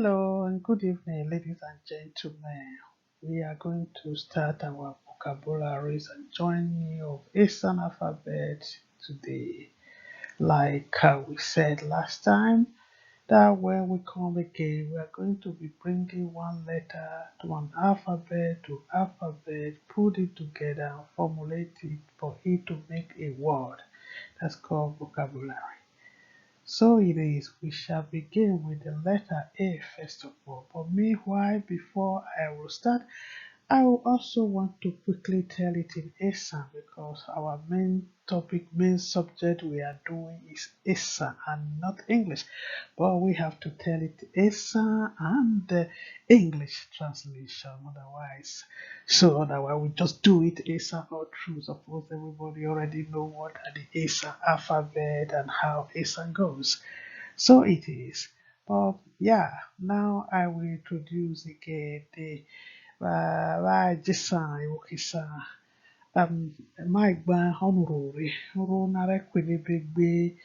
Hello and good evening, ladies and gentlemen. We are going to start our vocabularies and join me of Esan alphabet today. Like we said last time, that when we come again, we are going to be bringing one letter to an alphabet put it together and formulate it for it to make a word. That's called vocabulary. So it is, we shall begin with the letter A first of all. But meanwhile, before I will start, I will also want to quickly tell it in Esan because our main subject we are doing is Esan and not English. But we have to tell it Esan and the English translation otherwise we just do it Esan all through. Suppose everybody already know what are the Esan alphabet and how Esan goes. So it is. But yeah, now I will introduce again the vajisa iwokisa maigba honururi ru nare kwilibegbe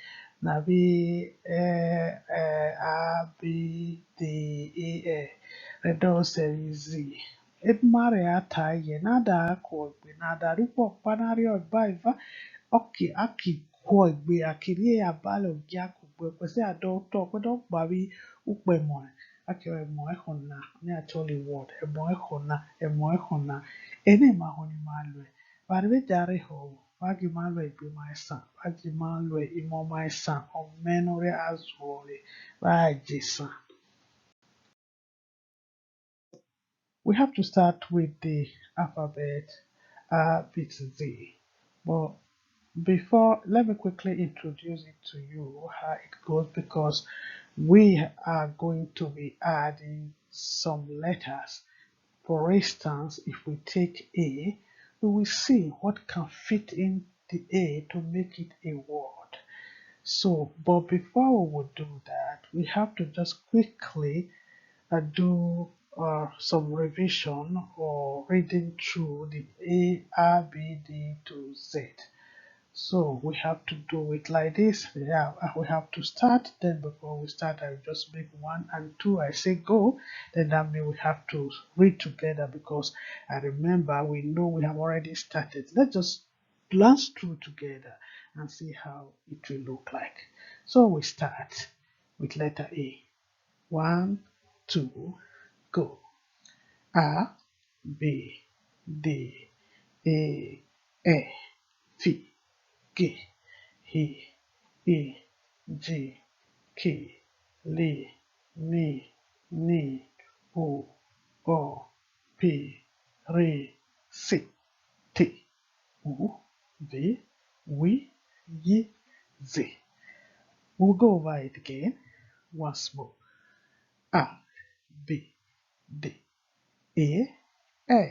na bi a b d e redo serizi edmare ata ye nada ko gbe nada rupo panari ogba iva oki aki ko gbe akiri abale ogi akugbe kwese ado to kwedo gbawi ukpemo aki emo ehona ni actually word emo ehona ene mahoni malwe barbe jare ho wagi malwe igbe maisa wagi malwe imo maisa omenore azure wajisa. We have to start with the alphabet A, B to Z. But before, let me quickly introduce it to you how it goes because we are going to be adding some letters. For instance, if we take A, we will see what can fit in the A to make it a word. So, but before we would do that, we have to just quickly do some revision or reading through the A, R, B, D to Z. So we have to do it like this. Yeah, we have to start. Then before we start, I will just make 1 and 2. I say go. Then that means we have to read together because I remember we know we have already started. Let's just glance through together and see how it will look like. So we start with letter A. 1, 2, go. A, B, D, E, F, G, H, I, J, K, L, M, N, O, P, R, S, T, U, V, W, Y, Z. We'll go over it again once more. A, B, D, E, F,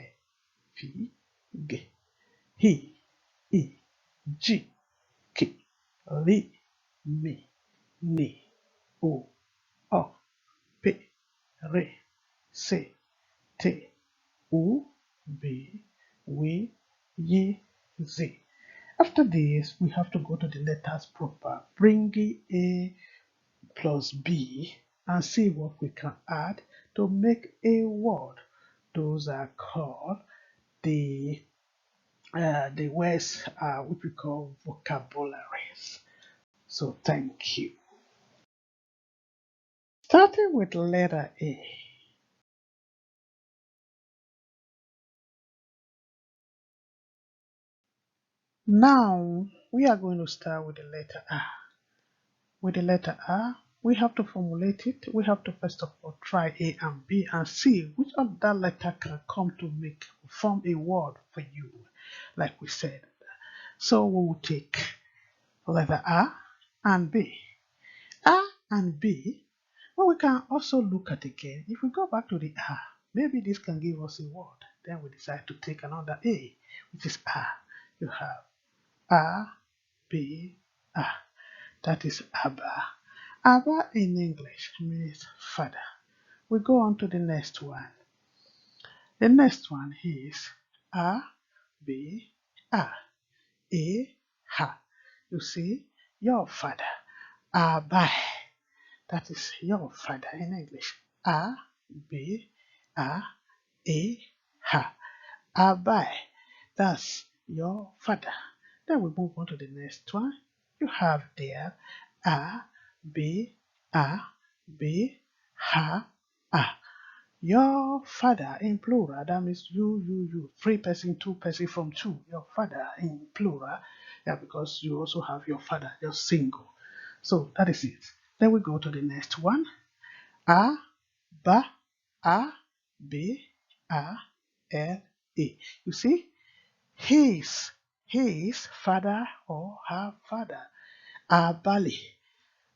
G, H, I, J, K, L, M, N, O, P, R, S, T, U, V, W, Y, Z. After this, we have to go to the letters proper, bring A plus B and see what we can add to make a word. Those are called the words which we call vocabularies. So thank you. Starting with letter A. Now we are going to start with the letter A. With the letter A, we have to formulate it. We have to first of all try A and B and see which of that letter can come to form a word for you, like we said. So we will take letter A and B. A and B, but we can also look at again. If we go back to the A, maybe this can give us a word. Then we decide to take another A, which is A. You have A, B, A. That is Abba. Abba in English means father. We go on to the next one. The next one is A, B, A. A, Ha. You see, your father. Abba. That is your father in English. A, B, A, A, ha. Abai. That's your father. Then we move on to the next one. You have there A, B, A, B, ha, a. Your father in plural, that means you. Three person, two person from two. Your father in plural, yeah, because you also have your father, just single. So that is it. Then we go to the next one. A, ba, a, b, a, l, a. You see, his father or her father. Abali.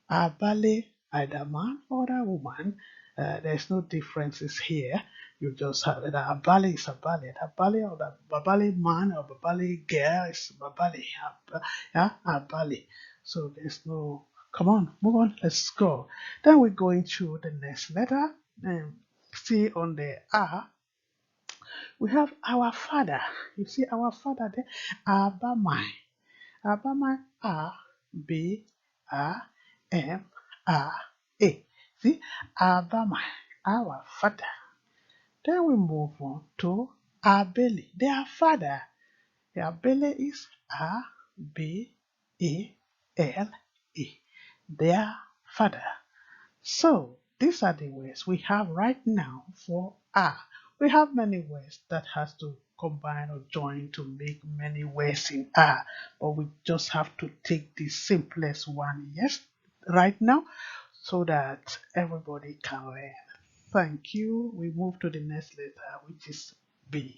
Abale, either man or a woman. There's no differences here. You just have it. Abale is Abale. Abale or the Babale man or Babale girl is Babale. Yeah, Abale. So there's no. Come on, move on. Let's go. Then we're going to the next letter. See on the A, we have our father. You see our father there. Abamai. Abama A, B, A, M, A, A. See, Abama, our father. Then we move on to Abele, their father. Abele is A, B, A, L, A. Their father. So these are the words we have right now for "a". We have many words that has to combine or join to make many words in "a", but we just have to take the simplest one, yes, right now, so that everybody can learn. Thank you. We move to the next letter, which is B.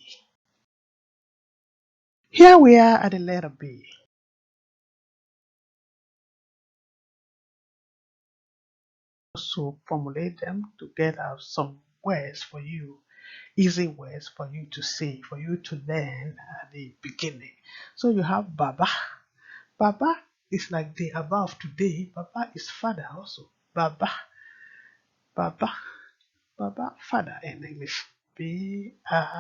Here we are at the letter B. So formulate them to get out some words for you, easy words for you to say, for you to learn at the beginning. So you have Baba. Baba is like the above today. Baba is father also. Baba, Baba, Baba, father in English. B-A-B-A.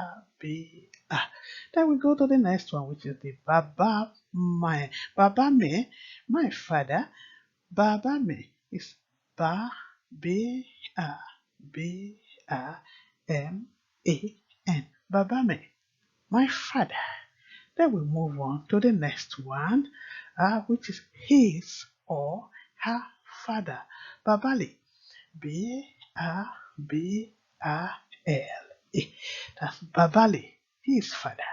Then we go to the next one, which is the Baba, my. Baba me, my father. Baba me is Ba, B, A, B, A, M, A, N. Baba me, my father. Then we move on to the next one, which is his or her father. Babali, B, A, B, A, L, A. That's Babali, his father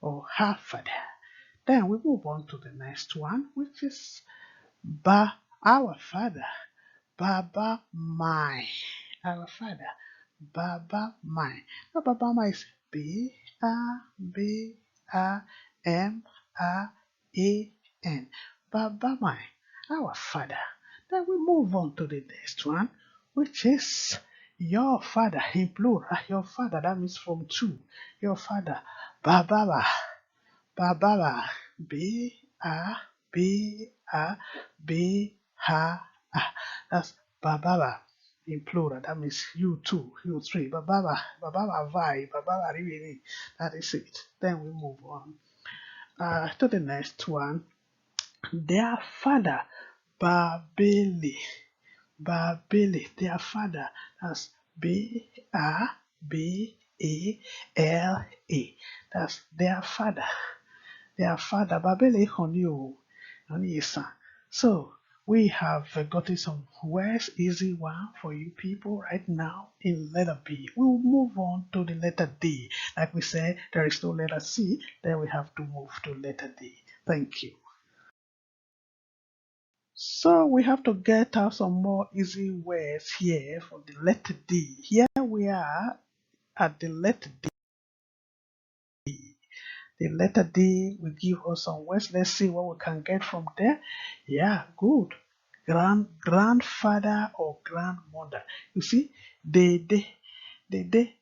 or her father. Then we move on to the next one, which is Ba, our father. Baba my, our father. Baba my. Now Baba my is B A B A M A A N. Baba my, our father. Then we move on to the next one, which is your father in plural. Your father, that means from two. Your father. Baba. Baba. B A B A B A. That's Bababa in plural. That means you two, you three. Bababa, Bababa vai, Bababa really. That is it. Then we move on to the next one. Their father, Babeli. Babeli, their father. That's B-A-B-A-L-A. That's their father. Their father, Babeli Honyu, and Esan. So we have gotten some words, easy one for you people right now in letter B. We'll move on to the letter D. Like we said, there is no letter C, then we have to move to letter D. Thank you. So we have to get out some more easy words here for the letter D. Here we are at the letter D. The letter D will give us some words. Let's see what we can get from there. Yeah, good. Grandfather or grandmother. You see, they, the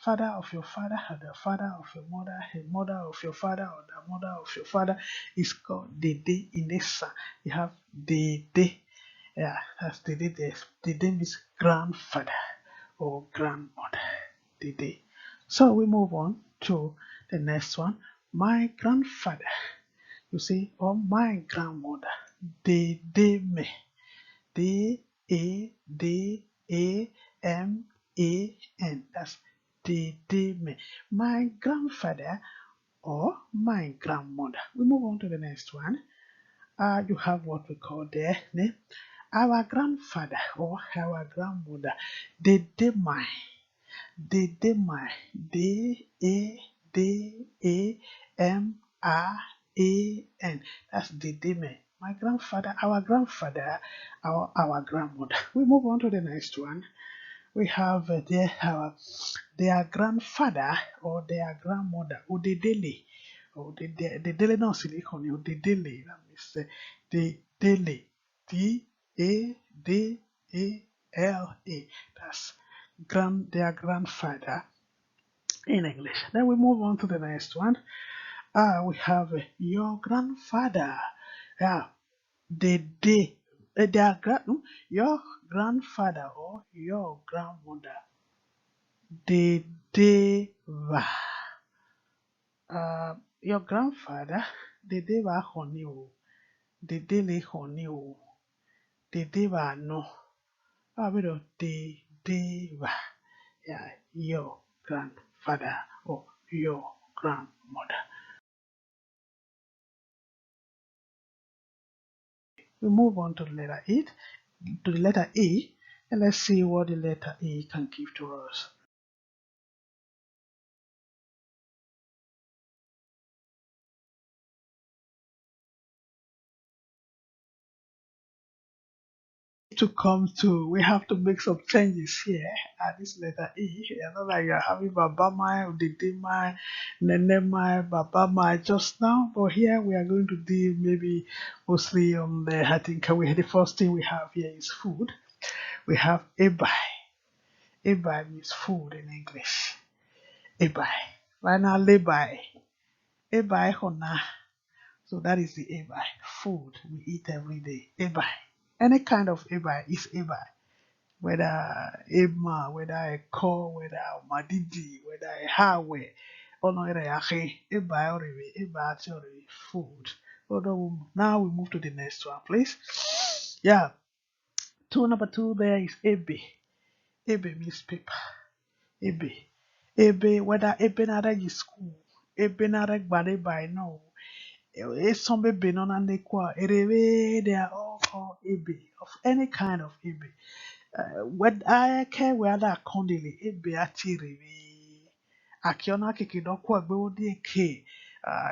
father of your father, or the father of your mother, the mother of your father, or the mother of your father is called Dede in Esan. You have Dede. Yeah, that's Dede. Dede means grandfather or grandmother. Dede. So we move on to the next one. My grandfather, you see, or my grandmother. Dede me. D A D A-M-A-N. That's Dedeme. My grandfather or my grandmother. We move on to the next one. You have what we call there. Our grandfather or our grandmother. Dedeme. Dedema. D-A-D-A-M-I-A-N. That's Dedeme. My grandfather, our grandmother. We move on to the next one. We have their grandfather or their grandmother. Udedele. Udedele no silicon. Udedele. That means Dedele. D-A-D-A-L-A. That's their grandfather in English. Then we move on to the next one. We have your grandfather. Yeah, they their your grandfather or your grandmother. They your grandfather. They were honey. They lay honey. They were no. They were. Yeah, your grandfather or your grandmother. We move on to the letter E, and let's see what the letter E can give to us. To come to, we have to make some changes here at this letter E. You know, like you're having Babama, Didima, Nenema, Babama just now, but here we are going to deal maybe mostly on the, I think the first thing we have here is food. We have Ebai. Ebai means food in English. Ebai. Right now, Lebai. Ebai Hona. So that is the ebai, food we eat every day. Ebai. Any kind of ebai is ebai. Whether ema, whether a ko, whether a madidi, whether a hawe, or no ebai already, ebai already food. Now we move to the next one, please. Yeah. Number two there is ebe. Ebe means paper. Ebe. Ebe, whether ebe nara is school. Ebe nara gbade by no. Some baby non and they are all called ebe of any kind of ebe. What I care whether condili ebe atiri akiona kiki dokwa gbe odi ke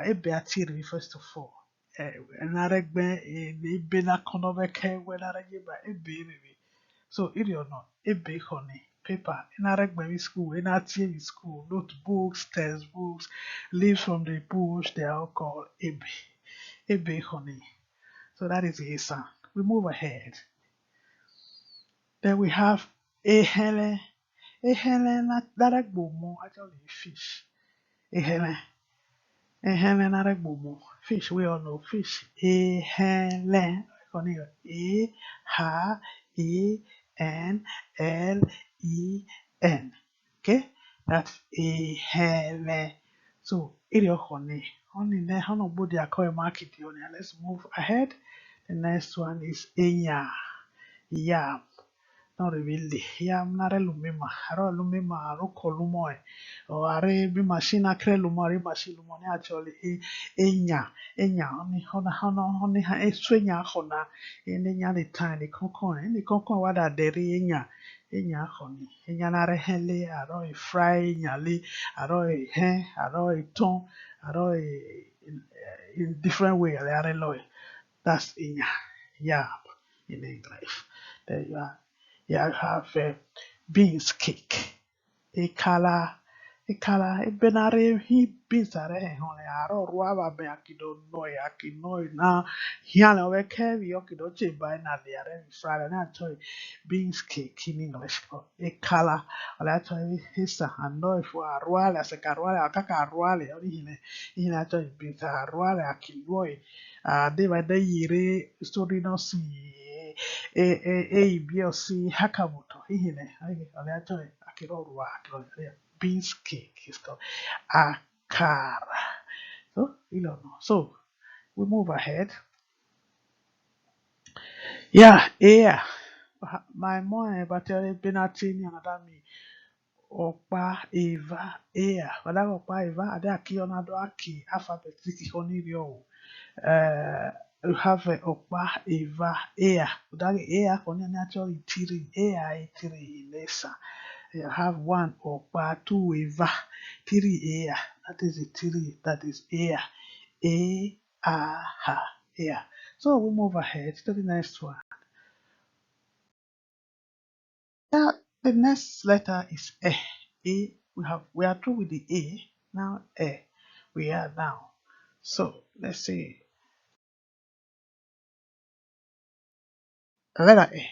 ebe atiri first of all. Naregbe ebe na konobe ke whether ebe ebe. So it or not, ebe honey, paper, in a rugby school, in a TV school, notebooks, textbooks, leaves from the bush, they are all called ebe. Ebe honey. So that is Esan. We move ahead. Then we have ehele. Ehele that actually fish. Ehele. Ehele na fish. We all know fish. Ehele. E H E N L E N. Okay, that's ehele. So area honey. Honey ne honey body akoi market honey. Let's move ahead. The next one is enya. Yam. Not really. Yam nare lumima. Aro lumima aro kolumoy. O are bi machine akre lumari machine lumoni actually enya. Enya honey ha eswenya hona. Enya the time the concon. The concon wada deri enya. Enya honey. Enya nare hele aro fry nyali aro hen aro ton aro in different way. Are loy. That's enya. Yam in English. There you are. Yeah, I have beans cake. A benare he beans are honey. Aro ruaba be akino na hiana we kevi okido che by na the are Friday na toy beans cake in English. A color, or that toy hisa and no for a ruale as a caruale, a caca ruale, or in a toy beans a ruale akiloi. They were the yere story no see. ABLC Hakamoto. Hihine. Aleato Akirorwa. Beans cake is called Akara. So you don't know. So we move ahead. Yeah, air. My mom, but Benatini and Adami. Okpa Eva Ea. Wada Okpa Eva, Adaki Onadaki, alphabet, Tiki Honibio. You have Okpa Eva Ea. Udagi Ea, Konya naturally Tiri Ea, Tiri in Esan. You have one Okpa, two Eva, Tiri Ea. That is a Tiri, that is Ea. A, A, Ha, Ea. So we move ahead to the next one. Yeah, the next letter is A. A. We are through with the A. Now A. We are now. So let's see. Letter A.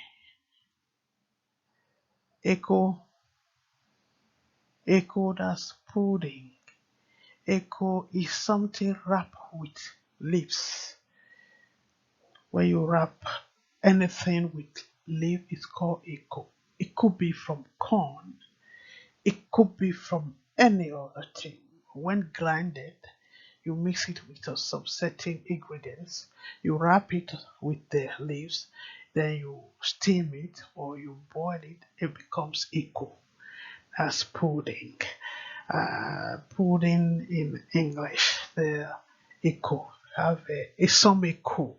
Echo. Echo, that's pudding. Echo is something wrapped with leaves. When you wrap anything with leaf, it's called echo. It could be from corn. It could be from any other thing. When grinded, you mix it with some certain ingredients. You wrap it with the leaves, then you steam it or you boil it. It becomes echo. That's pudding. Pudding in English, the echo have a some echo.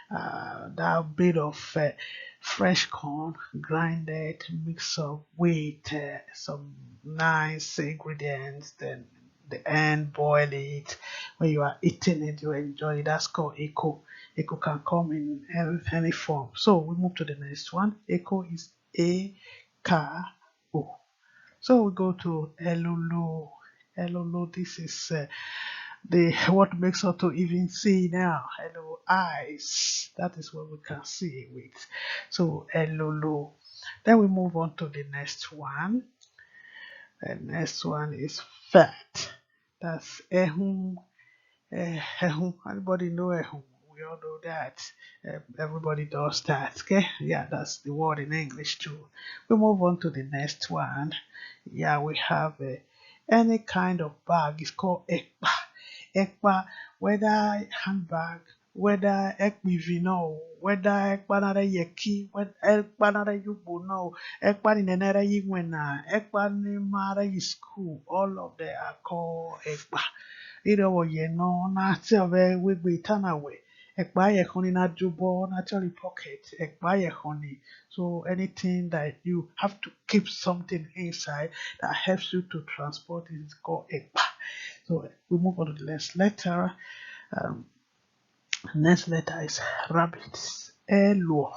That bit of fresh corn grinded, mixed up with some nice ingredients, then the end boil it. When you are eating it, you enjoy it. That's called echo. Echo can come in any form. So we move to the next one. Echo is A-K-O. So we go to Elulu. Elulu, this is the what makes us to even see now. Hello, eyes. That is what we can see with. So Elulu. Then we move on to the next one. The next one is fat. That's ehum. Ehum. Anybody know ehum? We all know that. Everybody does that. Okay? Yeah, that's the word in English too. We move on to the next one. Yeah, we have any kind of bag. It's called ekpa. Ekpa, whether handbag, whether ekbivino, whether ekpanara yeki, whether ekpanara yubo no, ekpan in another yingwena, ekpan in mara school, all of them are called ekpa. Either way, you know, na tell we turn away. Ekpa ye honey na jubo, naturally pocket, ekpa ye honey. So anything that you have to keep something inside that helps you to transport it is called ekpa. So we move on to the next letter. Um, Next letter is rabbit. Elo.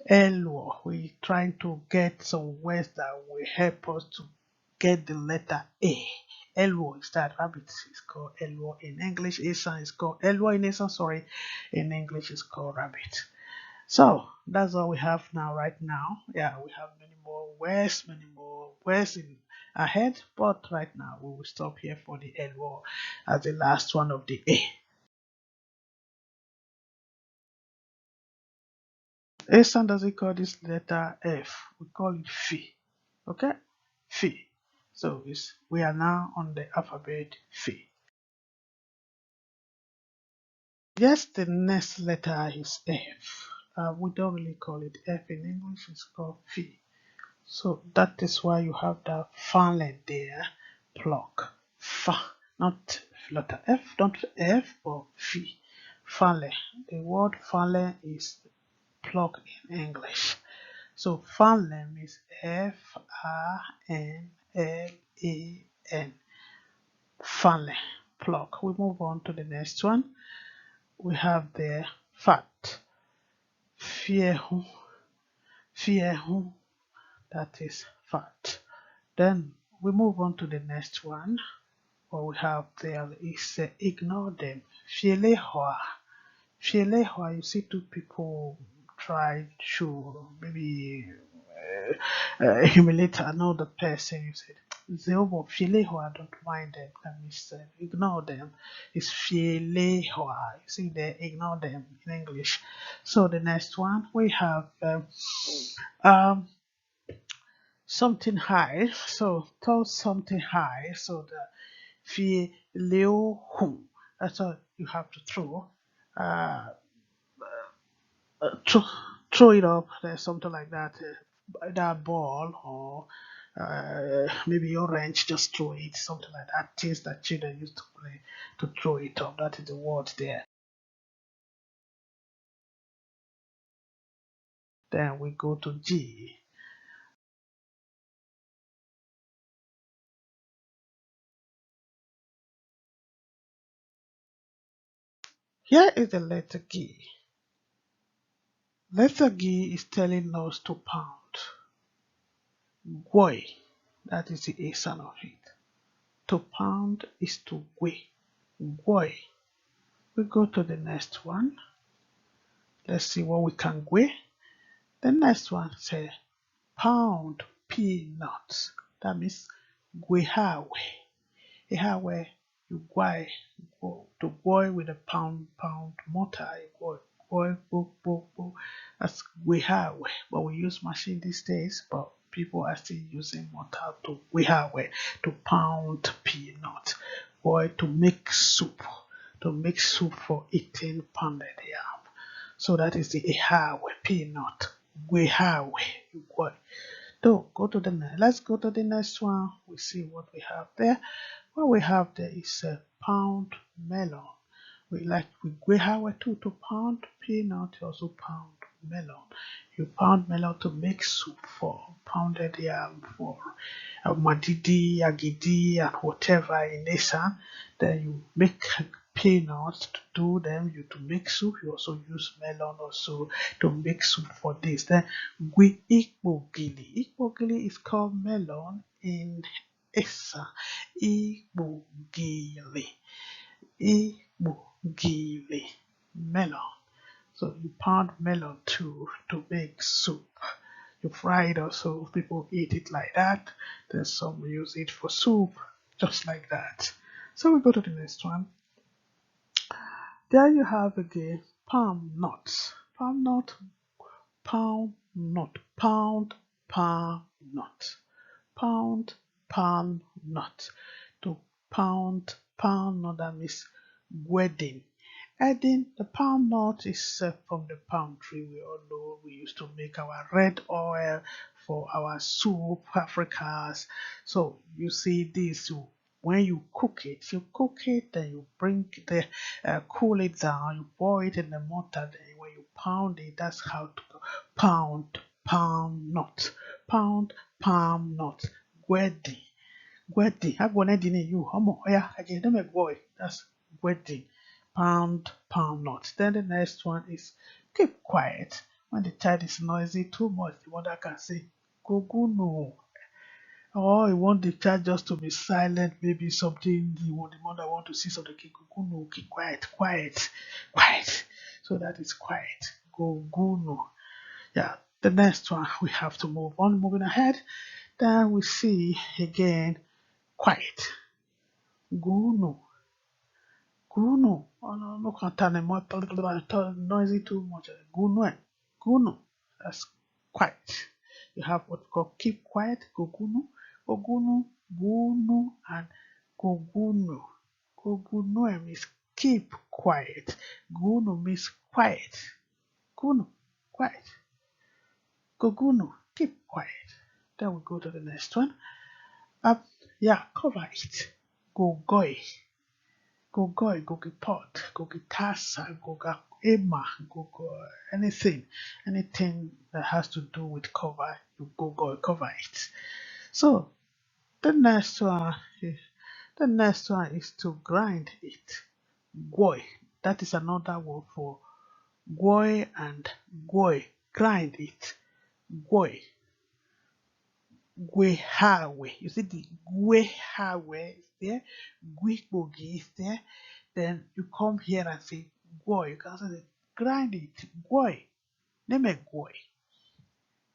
Elo. We're trying to get some words that will help us to get the letter A. Elo is that rabbit is called Elo in English. Esan is called Elo in Esan, sorry. In English is called rabbit. So that's all we have now, right now. Yeah, we have many more words in ahead, but right now we will stop here for the L as the last one of the A. Esan doesn't call this letter F, we call it Phi. Okay? Phi. So we are now on the alphabet Phi. Yes, the next letter is F. We don't really call it F in English, it's called Phi. So that is why you have the fale there, pluck. Fa, not letter F, not F, but F. Fale. The word fale is pluck in English. So fale means F-A-N-L-A-N. Fale, pluck. We move on to the next one. We have the fat. Fiehu, fiehu. That is fat. Then we move on to the next one. What we have there is ignore them. Fielehua. Fielehua, you see two people try to maybe humiliate another person. You said, Zeobo, Fielehua, don't mind them. That means ignore them. It's Fielehua. You see there, ignore them in English. So the next one we have um something high. So throw something high. So the fi leo hum. That's all you have to throw. Uh, throw. throw it up. There's something like that. That ball or maybe your wrench, just throw it, something like that. Things that children used to play to throw it up. That is the word there. Then we go to G. Here is the letter G. Letter G is telling us to pound. Goi, that is the Esan of it. To pound is to gwe. Goi. We go to the next one. Let's see what we can gwe. The next one says pound peanuts. That means gwehawe. Ihawe, you guai, to boil with a pound mortar, boil, bo. That's gwehawe. But we use machine these days, but people are still using mortar to gwehawe, to pound peanut. Boil to make soup, for eating pounded yam. So that is the ihawe, peanut, gwehawe, you boil. So go to the next. Let's go to the next one. We see what we have there. What we have there is a pound melon. We have a to pound peanut, also pound melon. You pound melon to make soup for pounded yam, for madidi, agidi, and whatever in Esan. Then you make peanuts to do them. You to make soup. You also use melon also to make soup for this. Then we ikbogili. Ikbogili is called melon in Esan. Ikbogili. Igbo melon. So you pound melon too to make soup. You fry it also, people eat it like that. Then some use it for soup, just like that. So we go to the next one. There you have again palm nuts. Palm nut, pound nut, palm nut. Pound palm nut. To pound nut, that means wedding. Adding the palm nut is from the palm tree. We all know we used to make our red oil for our soup, Africas. So you see this, when you cook it, then you bring the cool it down, you boil it in the mortar, then when you pound it, that's how to pound palm nut. Pound palm nut. Wedding. Wedding. Agwone you. Homo. Yeah, again, let me boy. That's wedding. Pound palm nut. Then the next one is keep quiet. When the child is noisy too much, the mother can say, go no. Or you want the child just to be silent, maybe something the mother want to see something, go no, keep quiet, quiet. So that is quiet. Go no. Yeah. The next one we have to move on. Moving ahead. Then we see again quiet. Gunu. Gunu. Oh no, no can't more noisy too much. Gunu. Gunu. That's quiet. You have what we call keep quiet, gogunu, ogunu, gunu, and gogunu. Gogunu means keep quiet. Gunu means quiet. Gunu, quiet. Gogunu, keep quiet. Then we go to the next one. Yeah, cover it. Gogoi. Gogoi, gogi pot, gogi tasa, goga ema, gogo anything that has to do with cover, you gogoi, cover it. So the next one is to grind it. Goi. That is another word for goi and goi. Grind it. Goi. Gwehawe. You see the Gwehawe is there, Gwikbogi is there. Then you come here and say Gwoy. You can say grind it, Gwoy. Name it Gwoy.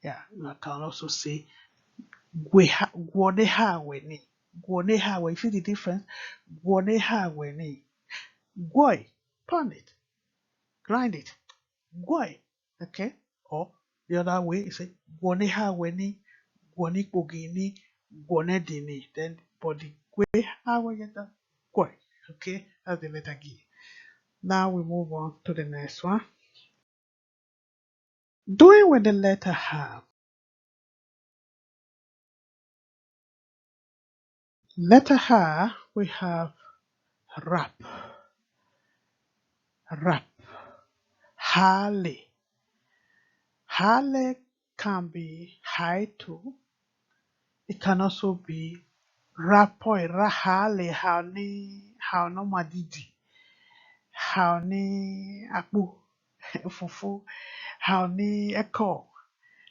Yeah, you can also say Gwonehawe ni. Gwonehawe. You see the difference? Gwonehawe ni. Gwoy. Pound it. Grind it. Gwoy. Okay? Or the other way is say Gwonehawe ni. Gwonikbogini, Gwonedini. Then body Gwe how we get that Gwe. Okay, that's the letter G. Now we move on to the next one. Doing with the letter H. Letter H, we have rap, rap, Harley. Harley can be high too. It can also be rapoi, rahale, how no madidi, how ni akbu, fufu, how ni echo.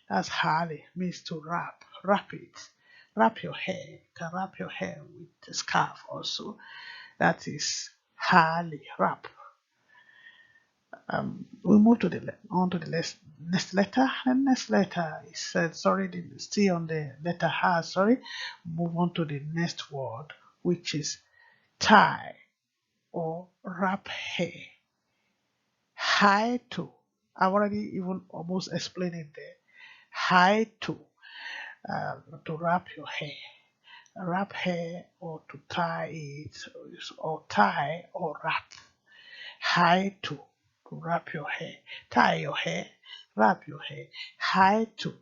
That's Harley, means to wrap, wrap it, wrap your hair. You can wrap your hair with a scarf also. That is Harley, wrap. We move to on to the next letter. The next letter is still on the letter H. Sorry, move on to the next word, which is tie or wrap hair. High to. I've already even almost explained it there. High to wrap your hair. Wrap hair or to tie it, or tie or wrap. High to wrap your hair. Tie your hair, wrap your hair. High to it.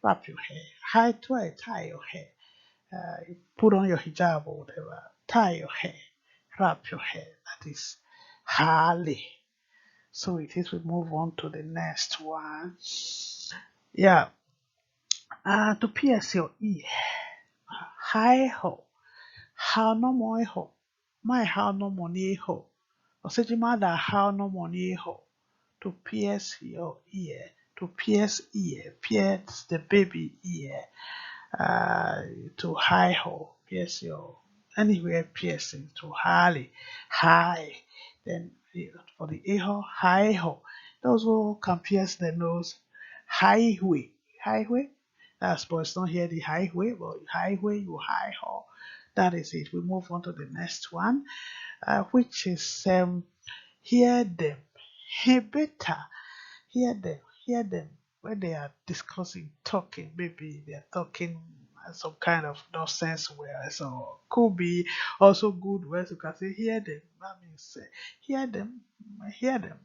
Wrap your hair. High to it, tie your hair. You put on your hijab or whatever. Tie your hair, wrap your hair. That is Harley. So it is. We move on to the next one. Yeah. To pierce your ear. Hi ho. How no more ho. My how no money ho. Osejimada how no money ho. To pierce your ear. To pierce ear. Pierce the baby ear. To high ho. Pierce your anywhere piercing. To highly. High. Then for the eho, high ho. Those who can pierce the nose. Highway. Highway. That's but it's not here the highway, but highway you high ho. That is it. We move on to the next one, which is hear them. Hey better hear them when they are discussing, talking. Maybe they are talking some kind of nonsense where so could be also good words. You can say hear them. That means hear them, hear them,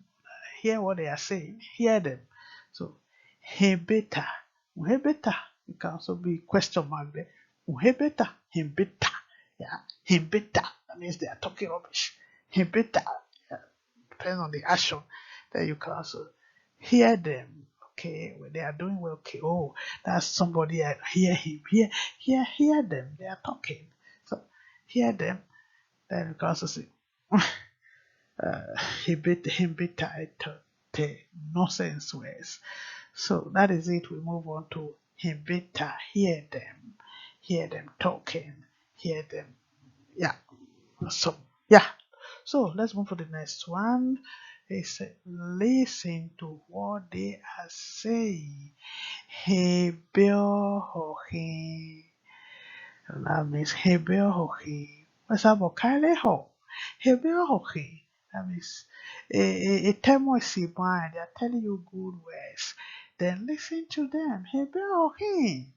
hear what they are saying, hear them. So hebeta, hebeta. It can also be question mark there. Hebeta, hebeta. Yeah, hebeta. That means they are talking rubbish. Hebeta. Yeah. Depends on the action. Then you can also hear them. Okay, when they are doing well, okay, oh, that's somebody. I hear him, hear them. They are talking. So hear them. Then you can also say, him bit the nonsense words. So that is it. We move on to him bitter. Hear them talking, hear them. Yeah. So yeah. So let's move to the next one. They say, listen to what they are saying. Hey, Bill, that means Hebel Hoki. Masabo Kale Ho. Hebel Hoki. That means a temoisi mind. They are telling you good words. Then listen to them. Hebel Hoki.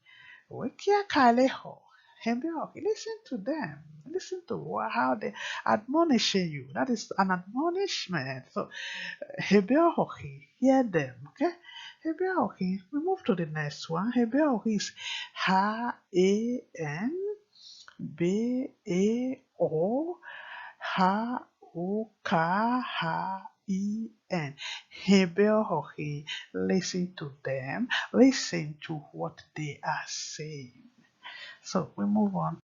Wikia Kale Ho. Hebel Hoki. Listen to them. Listen to how they admonishing you. That is an admonishment. So Hebel Hoki. Hear them. Okay. Hebel Hoki. We move to the next one. Hebel Hoki is H-A-N. B-A-O H-O-K-H-I-N. Hebel Hohi. Listen to them. Listen to what they are saying. So we move on.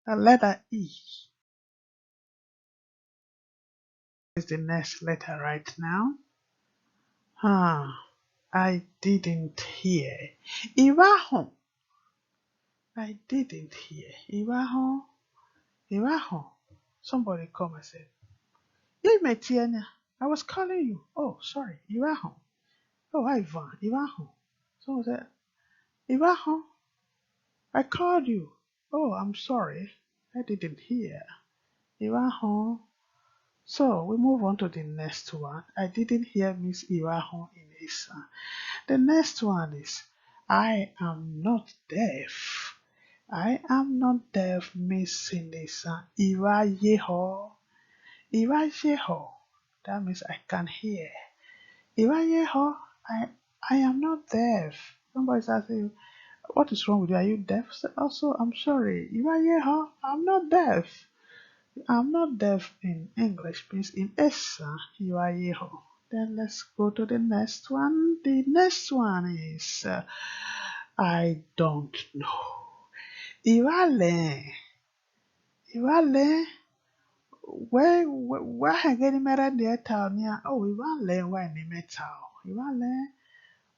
The letter E is the next letter right now. I didn't hear. Iwaho. I didn't hear. Iwaho. Iwaho. Somebody come and say, "Hey, Metiana, I was calling you. Oh, sorry, Iwaho. Oh, Ivan, Iwaho." Someone said, "Iwaho, I called you. Oh, I'm sorry. I didn't hear. Iwaho." So we move on to the next one. I didn't hear Miss Iwaho in Esan. The next one is I am not deaf. I am not deaf, Miss Esan. Iwayeho. Iwayeho. That means I can hear. Iwayeho. I am not deaf. Somebody's asking, what is wrong with you? Are you deaf? Also, I'm sorry. Iwayeho. I'm not deaf. I'm not deaf in English, means in Esan. Iwayeho. Then let's go to the next one. The next one is I don't know. Iwale. Iwale. Where hanging mera dear town near? Oh, Iwale, why name it town? Iwale.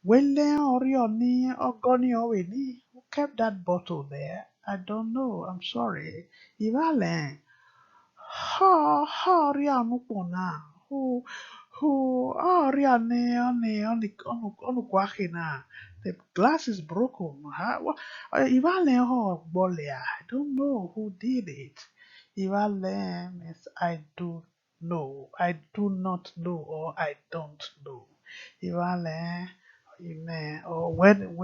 Wele Orioni Ogoni Oweni. Who kept that bottle there? I don't know. I'm sorry. Iwale. Ha Rianupona. Who Riane on the the glass is broken. Ivale ho Bolia. I don't know who did it. Ivale means I do know. I do not know or I don't know. Ivale. Amen. Or when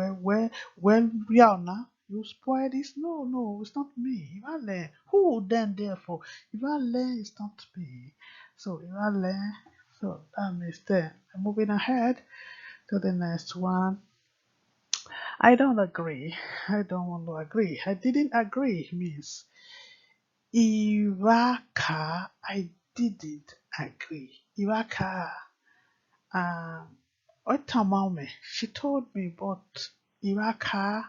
Rihanna, you spoil this? No, it's not me. Ivale. Who then therefore? Ivale is not me. So Ivale. So that means that. Moving ahead to the next one. I don't agree. I don't want to agree. I didn't agree means Iwaka. I didn't agree. Iwaka. Um, Otamame. She told me, but Iwaka.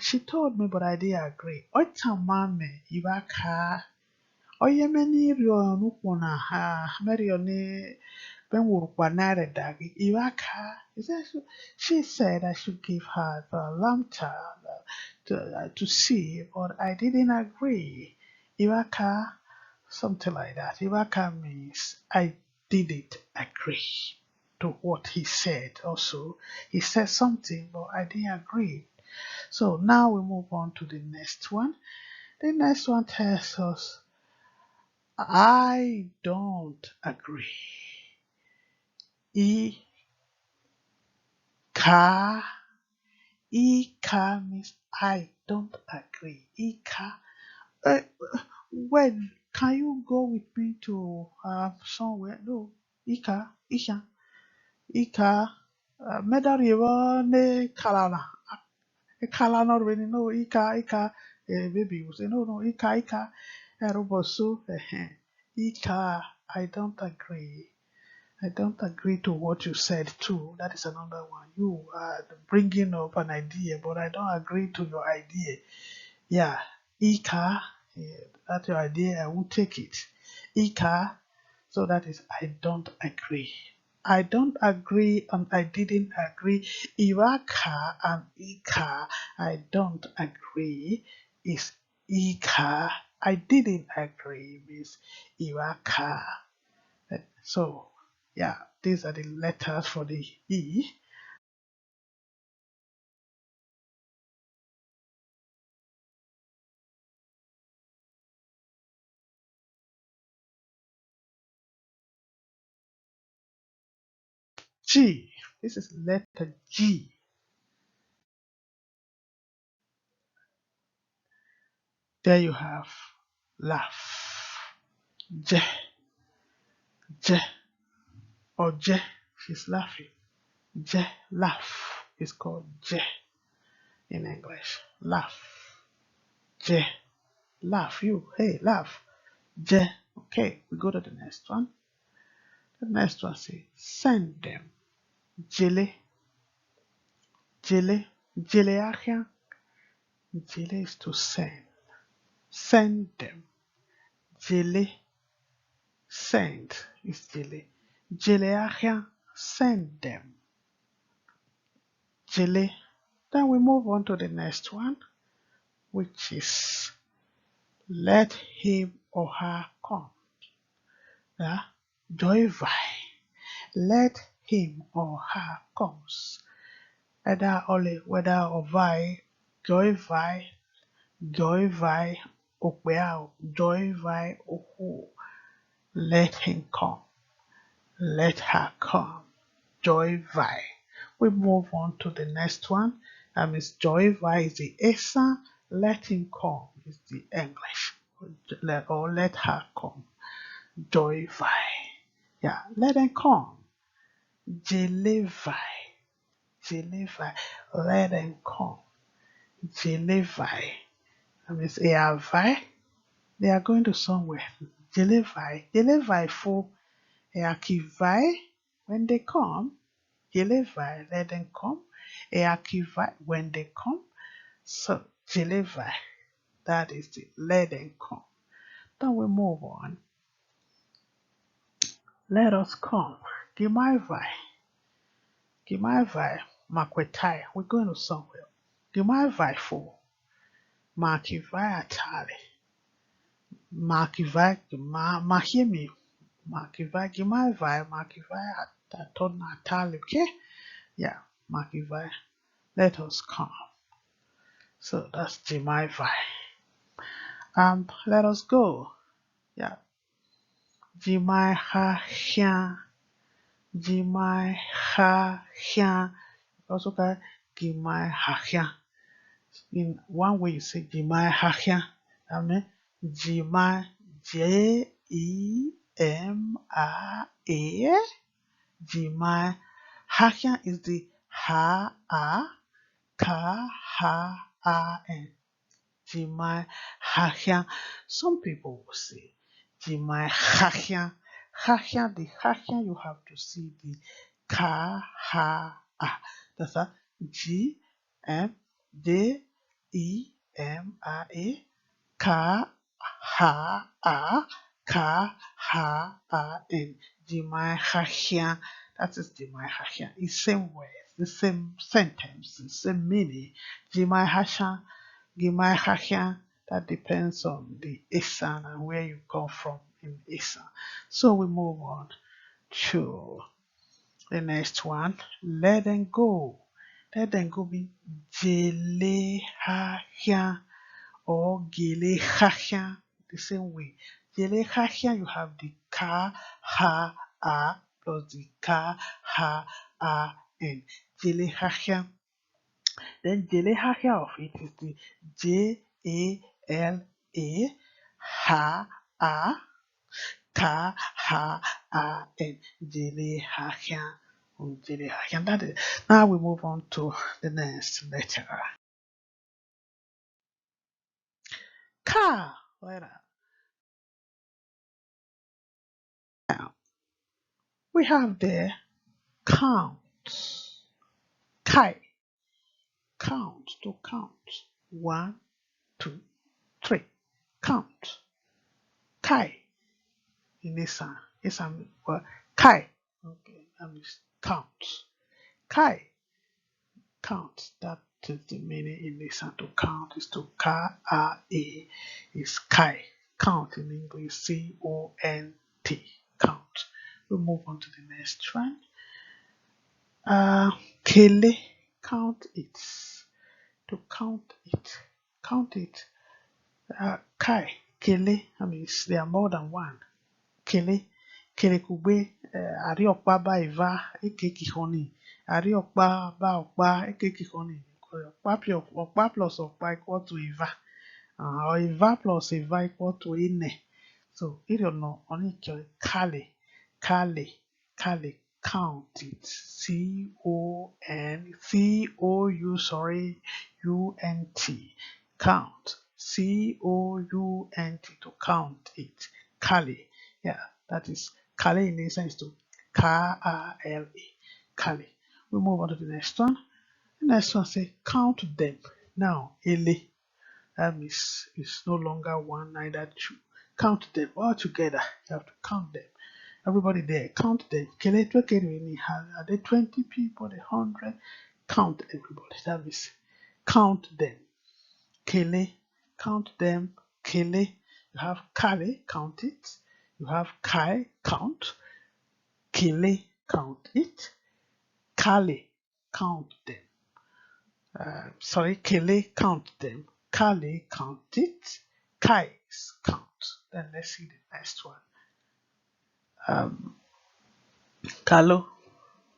She told me, but I didn't agree. Otamame. Iwaka. Oyemeni rio nukwana ha. Merioni. Benwurkwanare dagi. Iwaka. She said I should give her the lantern to see, but I didn't agree. Iwaka, something like that. Iwaka means I didn't agree to what he said. Also, he said something, but I didn't agree. So now we move on to the next one. The next one tells us, I don't agree. Ika, Ika means I don't agree. Ika, uh, when can you go with me to somewhere? No, Ika, Isha, Ika, Medariwa ne Kalana. Kalana already no Ika, baby you say no, Ika, Robosu, Ika, I don't agree. I don't agree to what you said too. That is another one. You are bringing up an idea, but I don't agree to your idea. Yeah, Ika, that's your idea. I won't take it. Ika, so that is I don't agree. I don't agree and I didn't agree. Iwaka and Ika, I don't agree is Ika. I didn't agree means Iwaka. So, yeah, these are the letters for the E. G. This is letter G. There you have laugh. J, J, or J. She's laughing. J, laugh. It's called J in English. Laugh. J, laugh. You, hey, laugh. J. Okay, we go to the next one. The next one says send them. Jile, Jile, Jile Achia. Jile is to send. Send them. Jile, send is Jile. Jile Achia, send them. Jile. Then we move on to the next one, which is let him or her come. Yeah? Joy vai. Let him or her comes. Either only whether or vai, joy vai, okbeao, joy vai, ohu. Let him come. Let her come. Joy vai. We move on to the next one. That means joy vai is the Esan Let him come is the English. Or let her come. Joy vai. Yeah, let them come. Jele vai. Jele vai. Let them come. Jele vai. That means vai. They are going to somewhere. Jele vai. Jele vai for vai. When they come. Jele vai. Let them come. Vai. When they come. So jele vai. That is the let them come. Then we move on. Let us come. Gimai vai. Makwetai. We're going to somewhere. Gimai vai for. Makivai atali. Makivai mahimi. Makivai gimai vai. Makivai aton atali. Okay? Yeah. Makivai. Let us come. So that's Jimai vai. Let us go. Yeah. Jimai ha hian. Jimai ha hian. Also got Jimai ha hian. In one way you say Jimai ha hian. I mean Jimai Jemai. Jimai ha hian is the ha a ka ha a n. Jimai Hachian. Some people will say Jimai Hachian. Hachian, the Hachian you have to see the Ka Ha A. That's a G M D E M A A Ka Ha A Ka Ha A N. Jimai Hachian. That is Jimai Hachian. It's same word, the same sentence, the same meaning. Jimai Hachian. Gimai Hachian, that depends on the Esan and where you come from in Esan. So we move on to the next one. Let them go. Let them go be Jele Hachian or Gele Hachian, the same way. Jele Hachian, you have the Ka Ha A plus the Ka Ha A N. Jele Hachian. Then Jele Hachian of it is the Jala Ha A Ka Ha A N. Jele Hachian. Jele Hachian. That is. Now we move on to the next letter. Ka letter. Now we have the count. Kai. Count to count. 1, 2, 3. Count. Kai. In Esan. Esan. Well, Kai. Okay, that means count. Kai. Count. That is the meaning in Esan. To count is to K-A-A is Kai. Count in English. C-O-N-T. Count. We move on to the next one. Kele. Count it. To count it. Count it. Kai. Kele. I mean, there are more than one. Kele. Kele kugbe. Ari okpa ba iva. Eke kihoni. Ari okpa ba okpa. Eke kihoni. Okpa plus okpa equal to iva. Or iva plus iva equal to ine. So, you don't know. Only kale. Kale. Kale. Count it. C-O-U-N-T. Count. C-O-U-N-T to count it. Kale. Yeah, that is Kale in the sense to K-A-L-A. Kale. We move on to the next one. The next one say count them. Now, ele. That means it's no longer one, neither two. Count them all together. You have to count them. Everybody there, count them. Are they 20 people, the 100? Count everybody. That means count them. Kele, count them. Kele, you have Kale, count it. You have Kai, count. Kele, count it. Kale, count them. Kele, count them. Kale, count it. Kai, count. Then let's see the next one. Kalo,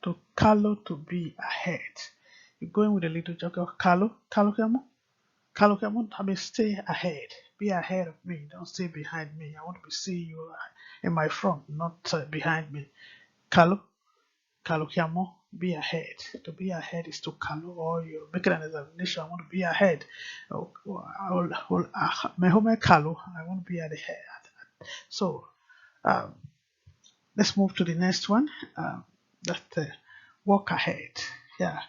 to be ahead. You're going with a little joke of Kalo, Kalo Kamo. Kalukiamo, I mean, stay ahead. Be ahead of me. Don't stay behind me. I want to be seeing you in my front, not behind me. Kalu, Kalukiamo, be ahead. To be ahead is to Kalu, or you're making an examination. I want to be ahead. Mehome Kalu, I want to be at the head. So, um, let's move to the next one. That's walk ahead. Yeah.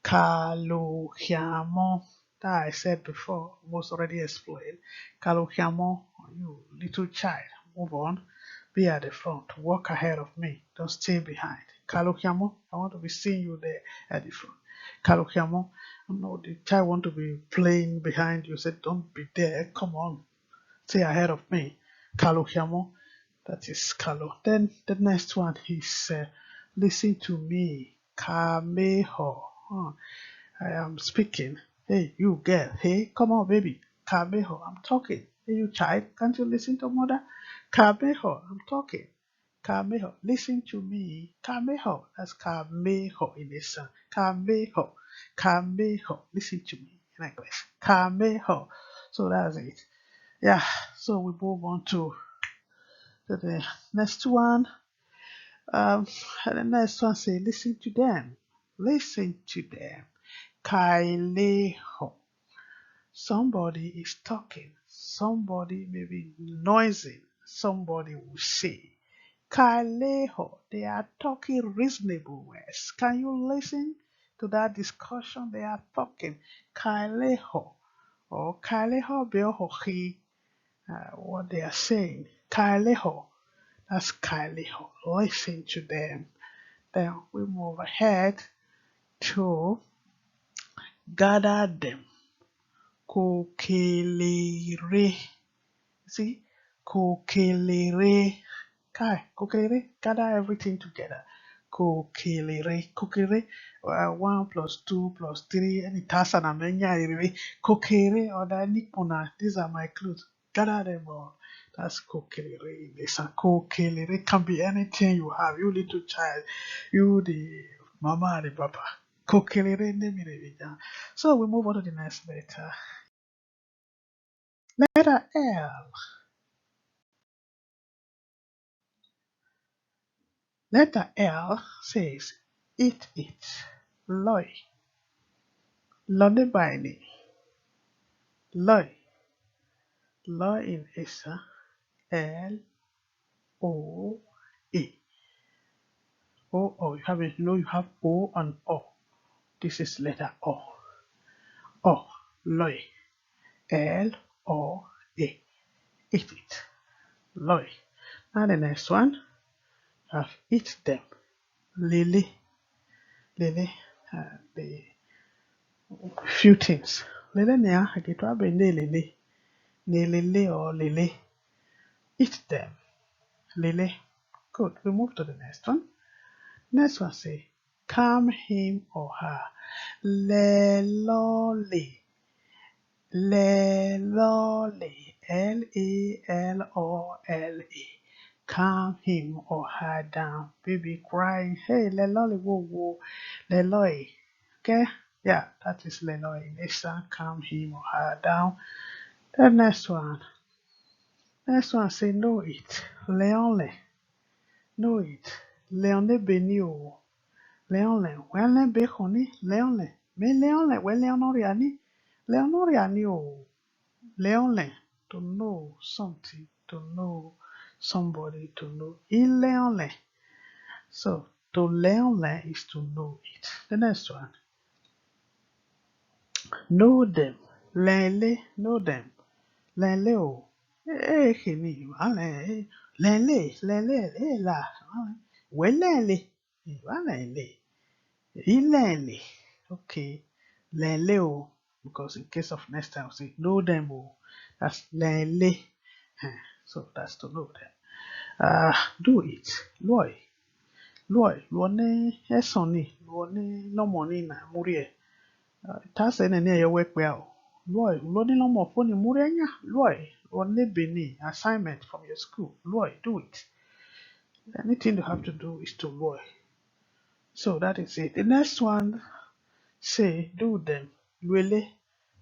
Kaluhiamo. That I said before, was already explained. Kaluhiamo, you little child, move on. Be at the front. Walk ahead of me. Don't stay behind. Kaluhiamo, I want to be seeing you there at the front. Kaluhiamo, no, the child want to be playing behind you. Said, don't be there. Come on. Stay ahead of me. Kaluhiamo, that is Kalu. Then the next one is listen to me. Kameho. I am speaking. Hey, you girl. Hey, come on, baby. Kameho, I'm talking. Hey, you child, can't you listen to mother? Kameho, I'm talking. Kameho, listen to me. Kameho, that's Kameho in Esan. Kameho, Kameho, listen to me in English. Kameho. So that's it. Yeah, so we move on to the next one. Um, and the next one say, listen to them. Listen to them. Kaileho. Somebody is talking. Somebody may be noising. Somebody will say, Kaileho. They are talking reasonable words. Can you listen to that discussion? They are talking. Kaileho. Or Kaileho beohohi. What they are saying. Kaileho. That's Kaileho. Listen to them. Then we move ahead to gather them. Kokelere. See? Kokelere. Kai, kokelere. Gather everything together. Kokelere. Kokelere. 1 plus 2 plus 3. Any task and amenya. Kokere or the nipona. These are my clues. Gather them all. That's kokelere. Listen, kokelere can be anything you have. You little child. You the mama and the papa. Kokelere. So we move on to the next letter. Letter L. Letter L says eat it. Loy. Lullaby. Loy. Loy in Esa. L O E. O. You have it. You know you have O and O. This is letter O. O. Loy. L O E. Eat it. Loy. Now the next one. Have eat them. Lily. Lily. The few things. Lele nea. Agitwa bende lele. Lele or lele. Eat them. Lele. Good. We move to the next one. Next one say, calm him or her. Lelole. Lelole. Lelole. Calm him or her down. Baby crying. Hey, lelole, whoa, whoa. Leloi. Okay? Yeah, that is leloi. Listen, calm him or her down. The next one. Next one say, know it. Leonle. Know it. Leonle Benio. Leonle. Wele Behoni. Leonle. Me Leonle. We Leonoriani. Leonoriani. Oh. Leonle. To know something. To know somebody. To know. Il Leonle. So, to Leonle is to know it. The next one. Know them. Lele. Know them. Lele. Oh. Kini. Wale. Lele. Lele. La. Welele. Walele. Ilele. Okay. Lele. Because in case of next time, say know them. That's lele. So that's to know them. Do it. Loy. Loy. Luone esoni. Luone no money na murie. That's any near your work well. Loy. Luone no more phone murienya. Loy. Luone beni. Assignment from your school. Loy. Do it. Anything you have to do is to loy. So that is it. The next one say do them. Luele.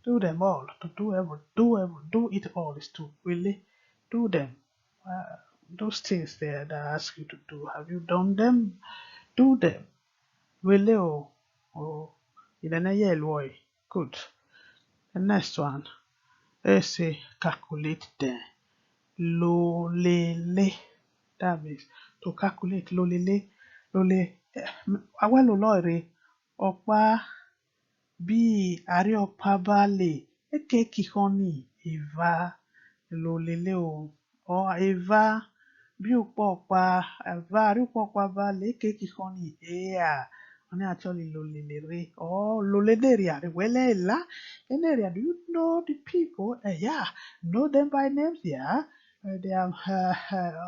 Do them all. To do it all is to really do them. Uh, those things there that I ask you to do, have you done them? Do them. Really, in an yellow. Good. The next one, let's say calculate them. Lolele. That means to calculate lolele. Lole. Awelo lore. Opa bí ààrẹ ọ̀pá bá lè ekekihọni eva lolele o eva bí ukpọkpa eva ààrẹ ukpọkpa bá lè ekekihọni ea oni actually lolelere or loledere wele la area. Do you know the people? Yeah, know them by names. Yeah. They are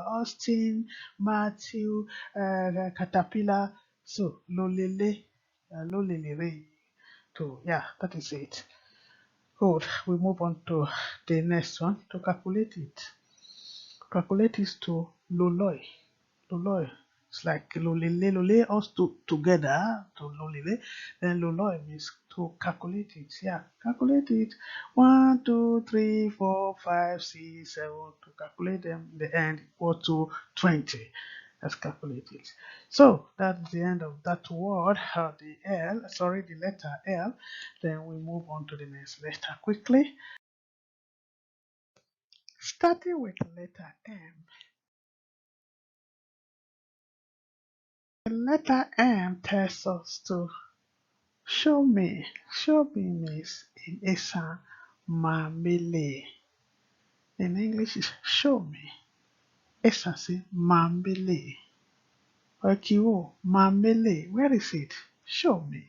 Austin, Matthew, Caterpillar. So lolele, lolelere. So yeah, that is it. Good. We move on to the next one to calculate it. Calculate is to loloi. Loloi. It's like lolile, lole, us together to lolile. Then loloi means to calculate it. Yeah, calculate it. 1, 2, 3, 4, 5, 6, 7. To calculate them, in the end equal to 20. Let's calculate it. So that's the end of that word, the letter L. Then we move on to the next letter quickly. Starting with letter M. The letter M tells us to show me. Show me means in Esan, mamele. In English is show me. Esan say mamele. Okiwo, mamele. Where is it? Show me.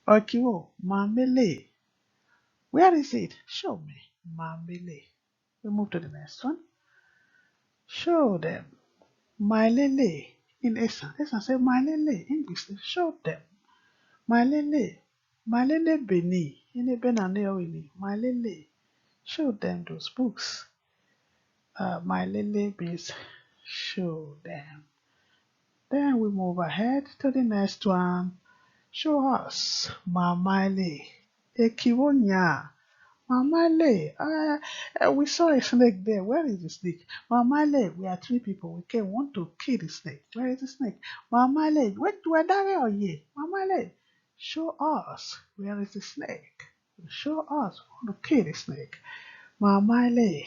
Okiwo, mamele. Where is it? Show me. Mamele. We move to the next one. Show them. My lele. In Esan. Esan say my lele. English, show them. My lele. My lele beni. In Benaneo. My lele. Show them those books. My lele means show them. Then we move ahead to the next one. Show us. Mamale. Ekiwonya. Mamale, we saw a snake there. Where is the snake? Mamale, we are three people. We came, want to kill the snake. Where is the snake? Mamale, where are you? Mamale, show us. Where is the snake? Show us. We want to kill the snake. Mamale,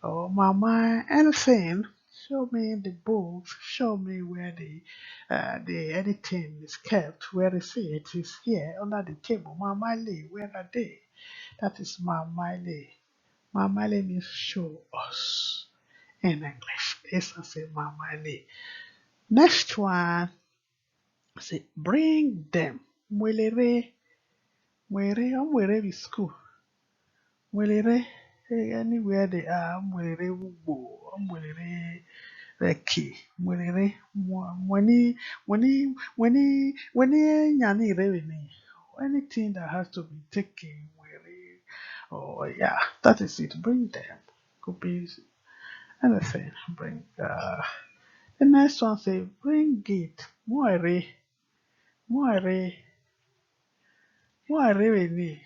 oh mama, anything. Show me the books. Show me where the editing is kept. Where is it? It's here under the table. Mamale, where are they? That is mamale. Mamale means show us in English. It's a say mamale. Next one, say bring them. Mwelere, mwere, mwere is school. Mwelere, anywhere they are, mwelere wubo, mwelere reki, mwelere, mweni, nyani rewini. Anything that has to be taken, mwere. Oh yeah, that is it. Bring them. Could be anything. Bring the next one say bring it. Moire. Moire. Moire ni.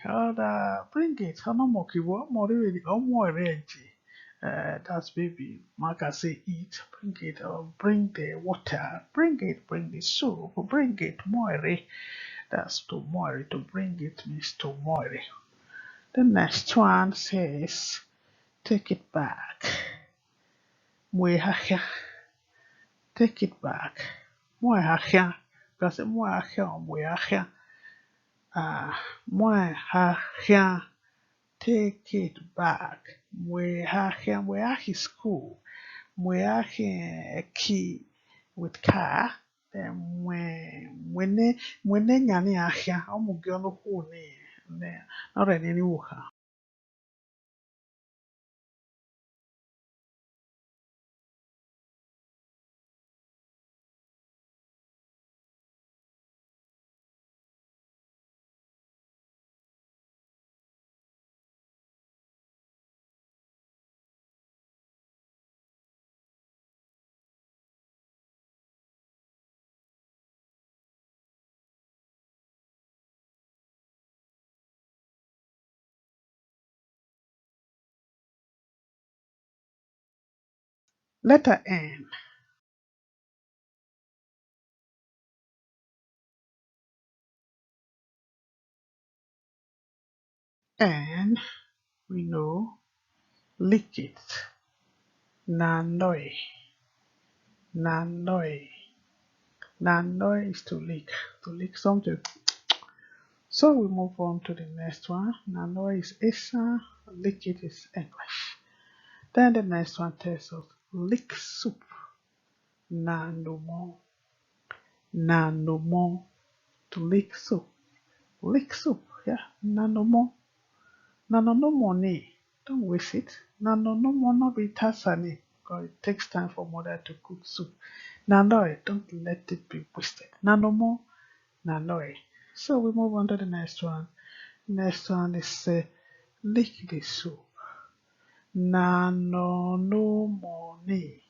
Bring it. Hanamokiwo. Moire ni. Oh moire. That's baby. Maka say eat. Bring it. Or bring the water. Bring it. Bring the soup. Bring it. Moire. That's to moire. To bring it means to moire. The next one says take it back. Muehahia. Take it back. Muehahia. Because muehahia or muehahia. Muehahia. Take it back. Muehahia. Muehahi school. Muehahi key with car. Then when nyane ahia. Omugi ono huni. Not any wuha. Letter N. N, we know, lick it. Nanoi. Nanoi. Nanoi is to lick. To lick something. So we move on to the next one. Nanoi is Esan. Lick it is English. Then the next one tells us lick soup. Nanomo. Nanomo. To lick soup. Lick soup. Yeah. Nanomo. Nanono ni. Don't waste it. Nanono no be tasani. Because it takes time for mother to cook soup. Nanoi. Don't let it be wasted. Nanomo. Nanoi. So we move on to the next one. Next one is lick the soup. Nanonomoni.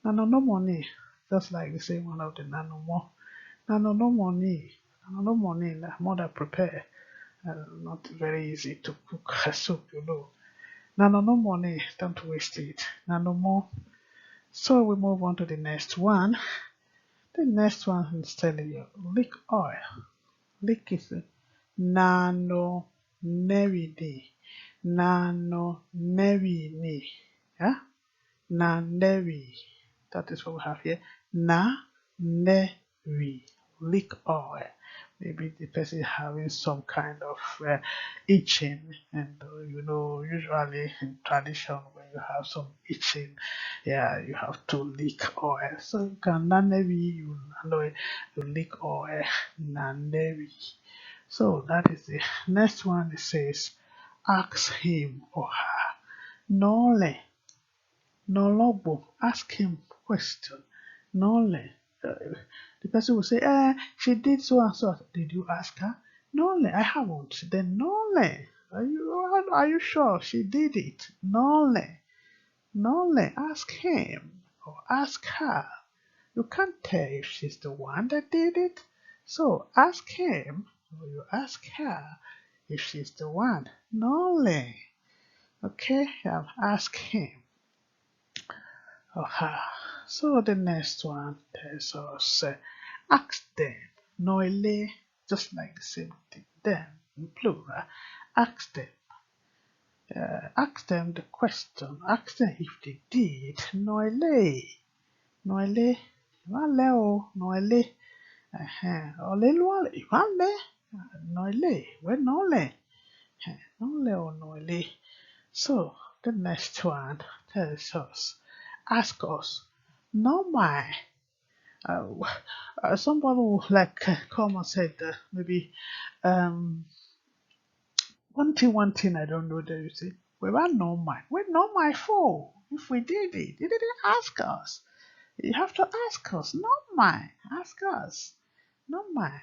Nanonomoni. Just like the same one of the nanomo. Nanonomoni. Nanonomoni. The mother prepare. Not very easy to cook a soup, you know. Nanonomoni. Don't waste it. Nanomo. So we move on to the next one. The next one is telling you lick oil. Lick is nano nevidi. Nano nevini. Yeah? Na nevi. That is what we have here. Na nevi. Lick oil. Maybe the person is having some kind of itching, and you know, usually in tradition, when you have some itching, yeah, you have to lick oil. So you can na nevi, you know, you lick oil, na nevi. So that is the next one. It says, ask him or her. Nole. Nolobo, ask him question. Nole. The person will say, she did so and so. Did you ask her? Nole, I haven't. Then Nole, are you sure she did it? Nole. Nole, ask him or ask her. You can't tell if she's the one that did it. So ask him or you ask her if she's the one. Nole. Okay, ask him. Aha. So the next one tells us ask them. Noile, just like the same thing. Them in plural. Ask them. Ask them the question. Ask them if they did. Noile. Noile. Wale o. Noile. Ole luale. Wale. Noile. We nole. Nole o noile. So the next one tells us, ask us, no my. Uh, Somebody will like come and said maybe um one thing I don't know that you say, well, know my, we know my fault. If we did it, they didn't ask us. You have to ask us, not my, ask us, not my.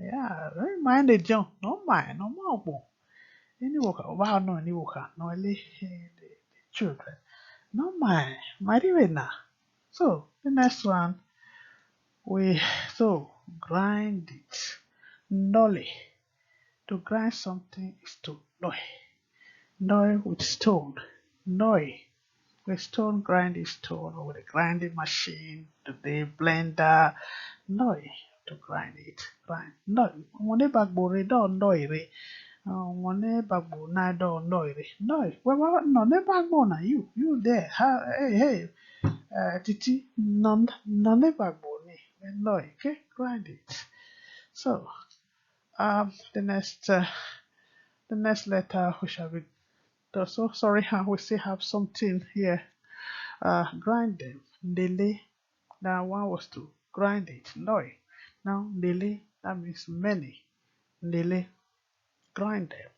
Yeah, very mind the jump, not my, no more. Any worker, wow, no, any worker, no, the children. No, my Rivena. So the next one we so grind it. Nolly. To grind something is to noi. Noi with stone. Noi. With stone grinding stone or with a grinding machine, the blender. Noi to grind it. Grind. Noi. One bagbo re do noi re. One bagbo na do noi re. Noi. Well, no, ne bagbo na you. You there. Hey. Titi non bagboni no okay grind it. So the next letter we shall be so sorry we still have something here. Grind them. Dele, that one was to grind it. No. Now dele, that means many. Dele, grind them.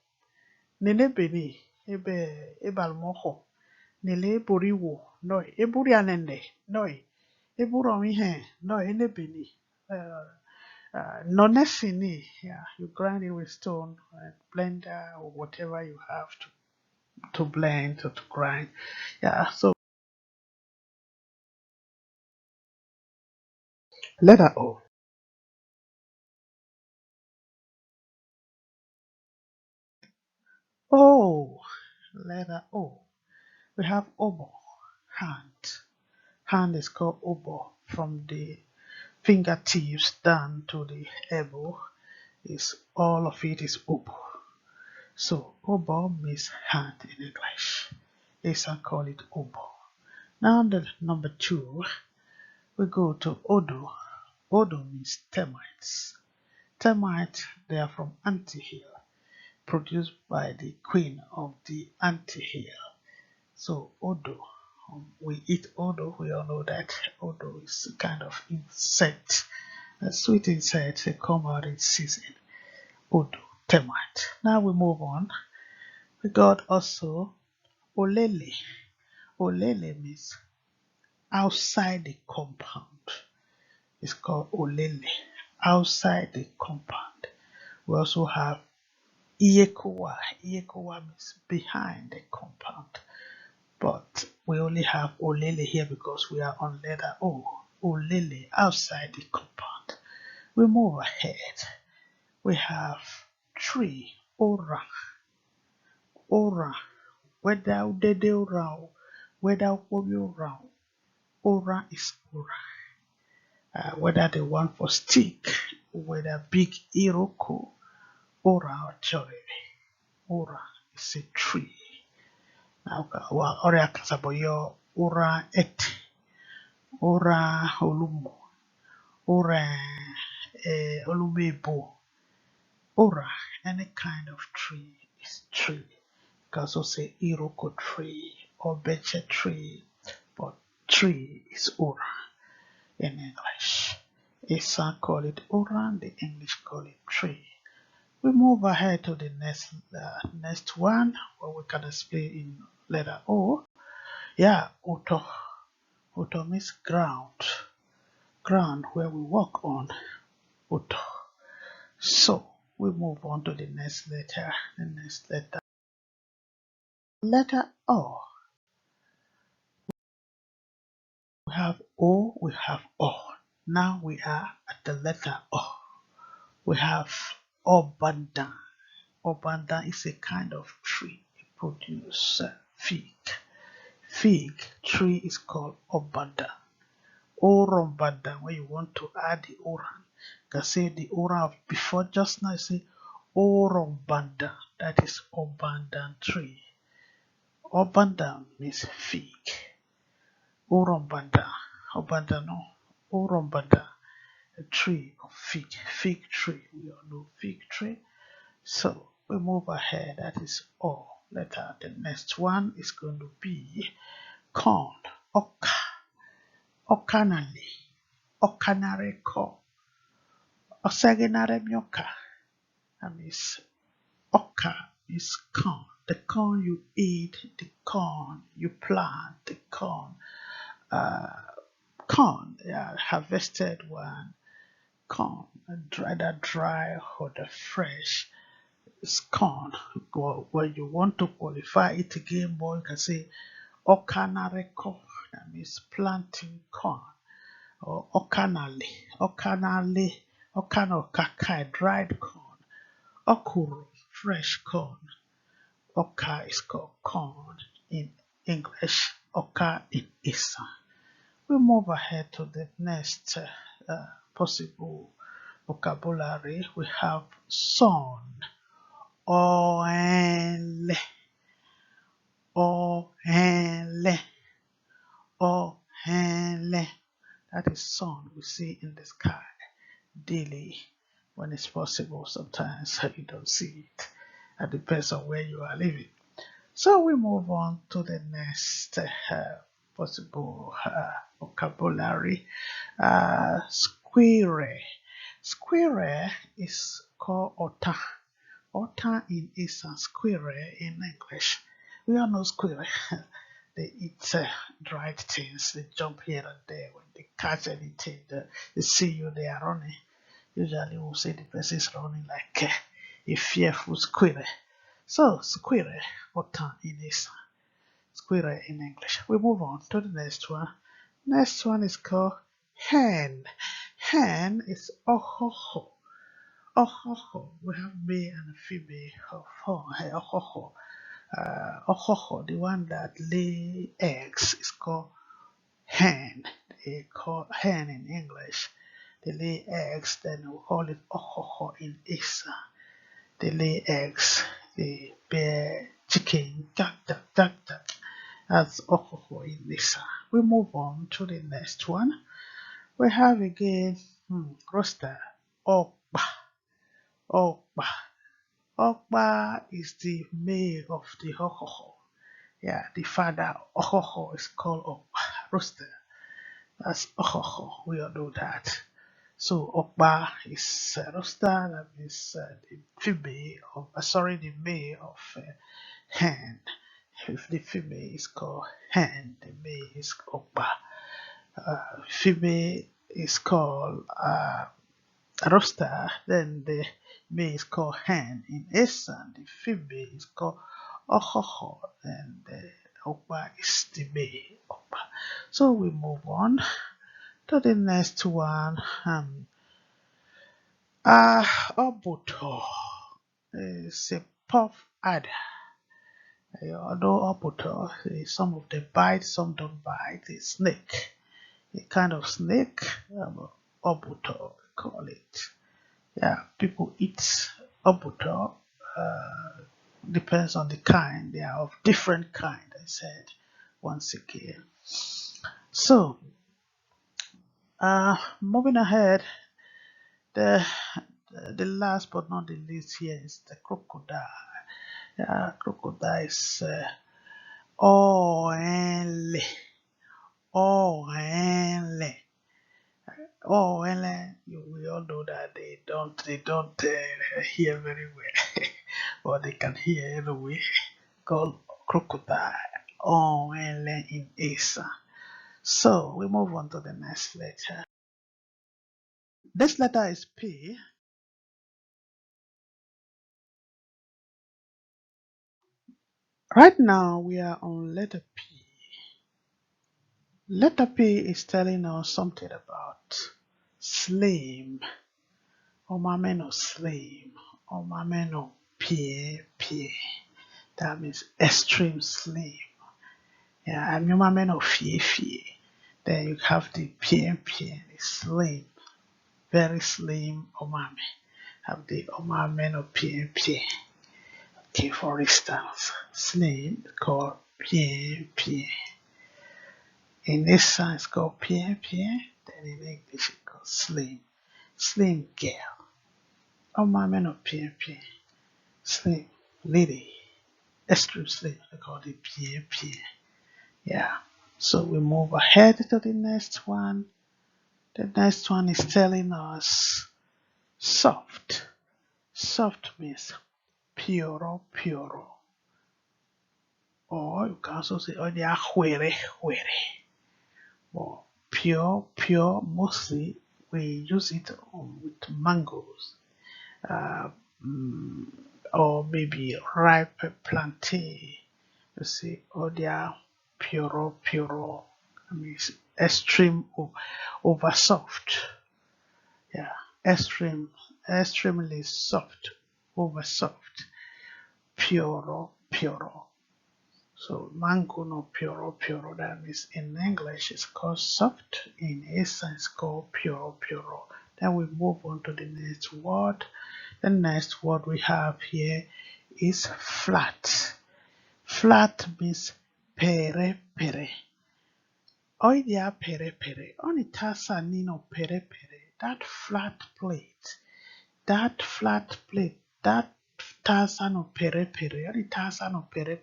Nele beni ebe almoho. Nele boriwo. No. Eburi anende. No. Eburu ihe. No. Enebeni. Non-essini, yeah, you grind it with stone, blender, or whatever you have to blend or to grind. Yeah, so letter O. Oh, letter O. We have obo, hand. Hand is called obo. From the fingertips down to the elbow is all of it is obo. So obo means hand in English. Esan call it obo. Now the number 2, we go to odo. Odo means termites. Termites, they are from anthill, produced by the queen of the anthill. So odo, we eat odo. We all know that odo is a kind of insect, a sweet insect. They come out in season. Odo, termite. Now we move on. We got also olele. Olele means outside the compound. It's called olele, outside the compound. We also have iyekowa. Iyekowa means behind the compound. But we only have olele here because we are on letter O. Olele, outside the compound. We move ahead. We have tree, ora. Ora. Whether udede ora, whether ukwobi ora. Ora is ora. Whether the one for stick, whether big iroko, ora or chorebe. Ora is a tree. Now, ora kasaboyo, ora et, ora olumo, ora olumebo. Ora, any kind of tree is tree. You can also say iroko tree or beche tree, but tree is ora in English. Esan call it ora, the English call it tree. We move ahead to the next one, where we can explain in letter O. Yeah, oto. Oto means ground. Ground where we walk on. Oto. So we move on to the next letter. The next letter. Letter O. We have O, we have O. Now we are at the letter O. We have Obandan. Obandan is a kind of tree. It produces fig. Fig tree is called Obandan. Orombandan, when you want to add the oran, you can say the oran of before just now, you say Orombandan. That is Obandan tree. Obandan means fig. Orombanda, Obandano, Orombanda, a tree of fig tree. We all know fig tree. So we move ahead. That is all. Letter. The next one is going to be corn. Oka, okanale, okanare ko, osagenare myoka. That means oka is corn. The corn you eat, the corn you plant, the corn. Corn, yeah, harvested one, corn, either dry or the fresh. It's corn. When you want to qualify it again more, you can say okanareko. That means planting corn. Or okanale, okanale, okanokakai, dried corn. Okuro, fresh corn. Oka is called corn in English. Oka in Esan. We move ahead to the next possible vocabulary. We have son, oenle, oenle, oenle. That is sun we see in the sky daily when it's possible. Sometimes you don't see it. It depends on where you are living. So we move on to the next possible vocabulary. Squirrel. Squirrel is called otter. Otter in Esan, squirrel in English. We all know squirrel. They eat dried things. They jump here and there. When they catch anything, they see you, they are running. Usually we'll say the person is running like a fearful squirrel. So, squirrel, otter in Esan. Squirrel in English. We move on to the next one. Next one is called hen. Hen is ohoho. Ohoho. We have male and female of ohoho. Ohoho, the one that lay eggs, is called hen. They call hen in English. They lay eggs, then we call it ohoho in Esan. They lay eggs, they bear chicken, duck, duck, duck, duck. That's ohoho in Esan. We move on to the next one. We have again rooster, okpa, okpa. Okpa is the male of the ohoho. Yeah, the father ohoho is called okpa, rooster. That's ohoho. We all know that. So Okpa is a rooster, that means the female of the male of hen. If the female is called hen, the male is Okpa. Female is called rooster, then the male is called hen. In Esan, the female is called Ohoho, and the Okpa is the male Okpa. So we move on to the next one. Obuto is a puff adder. Although obuto, some of them bite, some don't bite. A snake, a kind of snake. Obuto, we call it. Yeah, people eat obuto. Depends on the kind. They are of different kind. I said once again. So, moving ahead, the the last but not the least here is the crocodile. Yeah, crocodile is oenle, oenle, oenle. We all know that they don't hear very well, but they can hear anyway. Called crocodile, oenle in Asa. So we move on to the next letter. This letter is P. Right now we are on letter P. Letter P is telling us something about slim, omameno slim, omameno pie. That means extreme slim. Yeah, and omameno fie. Then you have the pie, the slim, very slim omame. Have the omameno pie. Okay, for instance, slim called pie. In this sense, it's called pie. Then in English, it's called slim. Slim girl. Oh, my man of pie. Slim lady. Extreme slim. They call it pie. Yeah. So we move ahead to the next one. The next one is telling us soft. Soft means pure. Or you can also say, oh, they are huere. But pure, mostly we use it with mangoes, uh, mm, or maybe ripe plantain. You see, or they are pure. I mean, it's extreme over soft. Yeah, extremely soft, over soft, pure. So mango no pure, that means in English it's called soft, in Esan it's called pure. Then we move on to the next word. The next word we have here is flat. Flat means pere. Oidia pere. Onitasa nino pere. That flat plate, that tasa no pere, only tasa no pere.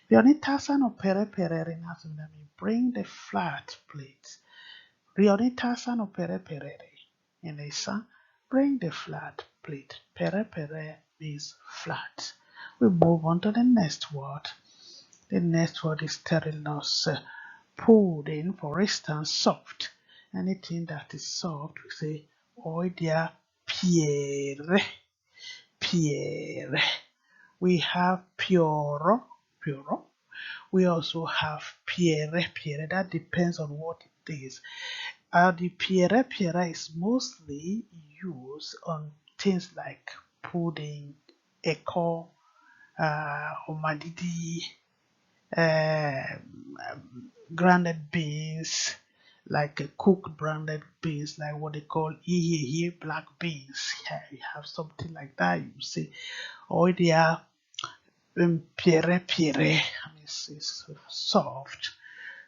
The only tasa no pere rinatu na mi bring the flat plate. The only tasa no pere in Isa, bring the flat plate. Pere means flat. We move on to the next word. The next word is telling us pudding, for instance, soft. Anything that is soft, we say, oh dear, pierre. We have pure. We also have pierre. That depends on what it is. The pierre is mostly used on things like pudding, eko, omadidi, grounded beans, like cooked grounded beans, like what they call here black beans. Yeah, you have something like that, you see. Or they are pire pire. I mean, it's soft.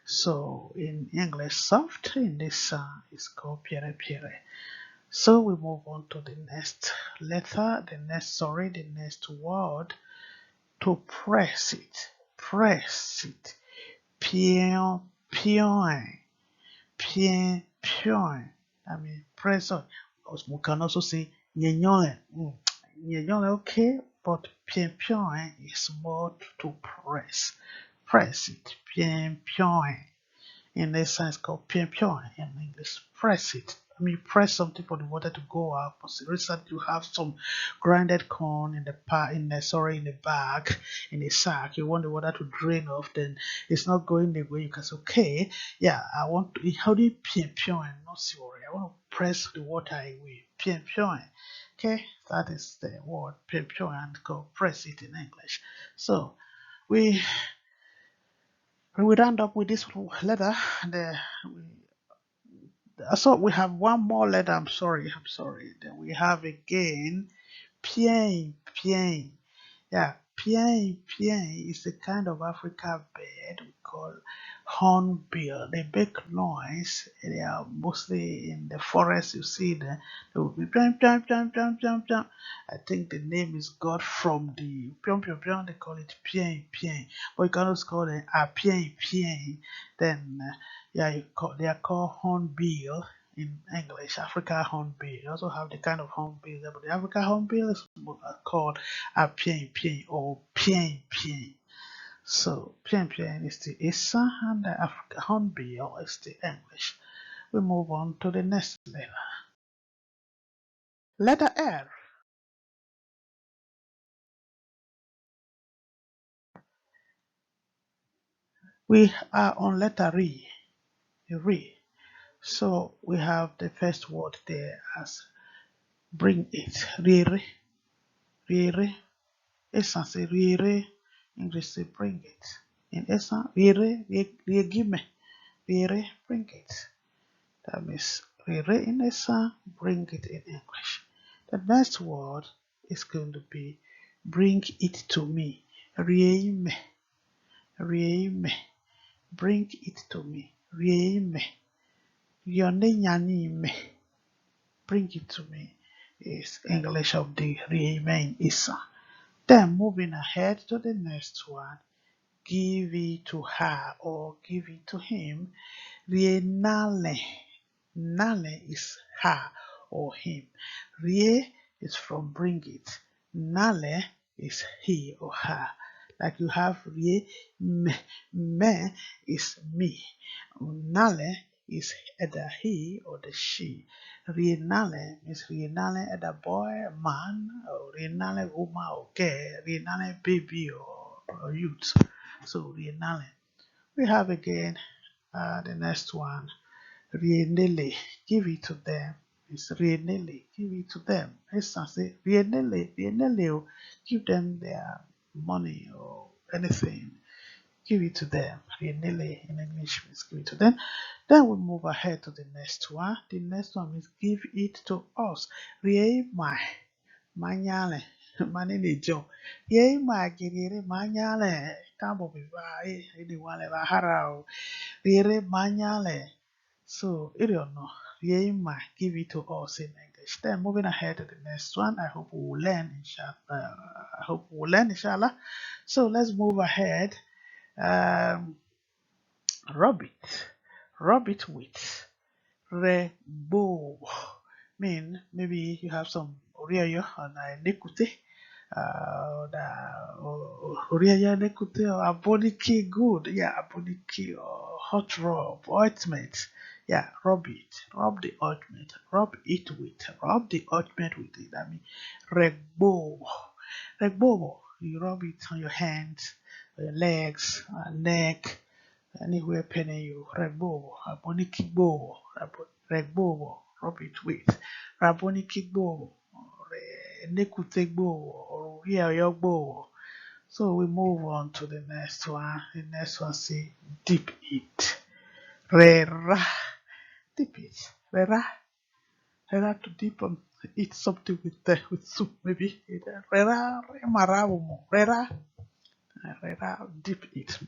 So in English, soft in this is called pire pire. So we move on to the next letter, the next word. To press it, press it. Pion, pion, pion, pion. I mean, press on. We can also say nyenyole. Nyenyole, okay, but pion, pion is more to press. Press it, pion, pion. In this sense, called pion, pion. In English, press it. I mean, press something for the water to go out. But recently, you have some grinded corn in the in the bag, in a sack. You want the water to drain off, then it's not going the way you can say, okay, yeah, I want to. How do you pion pion? Not sorry, I want to press the water away. Pion pion. Okay, that is the word pion pion, and called press it in English. So we we round up with this letter. The so we have one more letter. I'm sorry. Then we have again Pien, Pien. Yeah, Pien, Pien is a kind of African bird we call hornbill. They make noise. They are mostly in the forest. You see them. They will be jump, jump, jump, jump, jump, jump. I think the name is got from the pion, pion, pion. They call it Pien, Pien. But you can also call it a Pien, Pien. Then, yeah, they are called hornbill in English, Africa hornbill. You also have the kind of hornbill there, but the Africa hornbill is called a pian pian or pian pian. So pian pian is the Esan and the Africa hornbill is the English. We move on to the next letter. Letter R. We are on letter R. R. So we have the first word there as bring it. Rere, rere. Esan say rere. English say bring it. In Esan, rere, give me. Rere, bring it. That means rere in Esan, bring it in English. The next word is going to be bring it to me. Rieme, rieme. Bring it to me. Rieme. Yone nyani me. Bring it to me is English of the rieme in Esan. Then moving ahead to the next one, give it to her or give it to him. Rienale. Nale is her or him. Rie is from bring it. Nale is he or her. Like you have rie, me is me. Nale is either he or the she. Rienale means rienale either boy, man, or rienale woman or girl, rienale baby or youth. So rienale. We have again the next one. Rienele, give it to them. It's rienele, give it to them. Esan say rienele, rienele, give them their money or anything. Give it to them. Rienele in English means give it to them. Then we move ahead to the next one. The next one means give it to us. Rie my manyale. Manene jo. Ye ma girire manyale. Kabo biba. Anyone ever harao. Rire manyale. So, Iriono, Yeima, give it to us in English. Then moving ahead to the next one, I hope we will learn, inshallah. I hope we will learn, inshallah. So let's move ahead. Um, rub it, rub it with rebo. Mean maybe you have some orioyo and nekute. Oriaya nekute or aboniki good. Yeah, aboniki or hot rub, ointment. Yeah, rub it. Rub the ointment. Rub it with. Rub the ointment with it. I mean, regbo. Regbo. You rub it on your hands, your legs, neck, anywhere penny you. Regbo. Aboniki bo. Regbo. Rub it with. Raboniki bo. Nekute bo. Or Oriaya bo. So we move on to the next one. The next one say dip it. Rera. Dip it. Rera. Rera to dip and eat something with soup maybe. Rera. Marabumo. Rera. Rera. Dip it.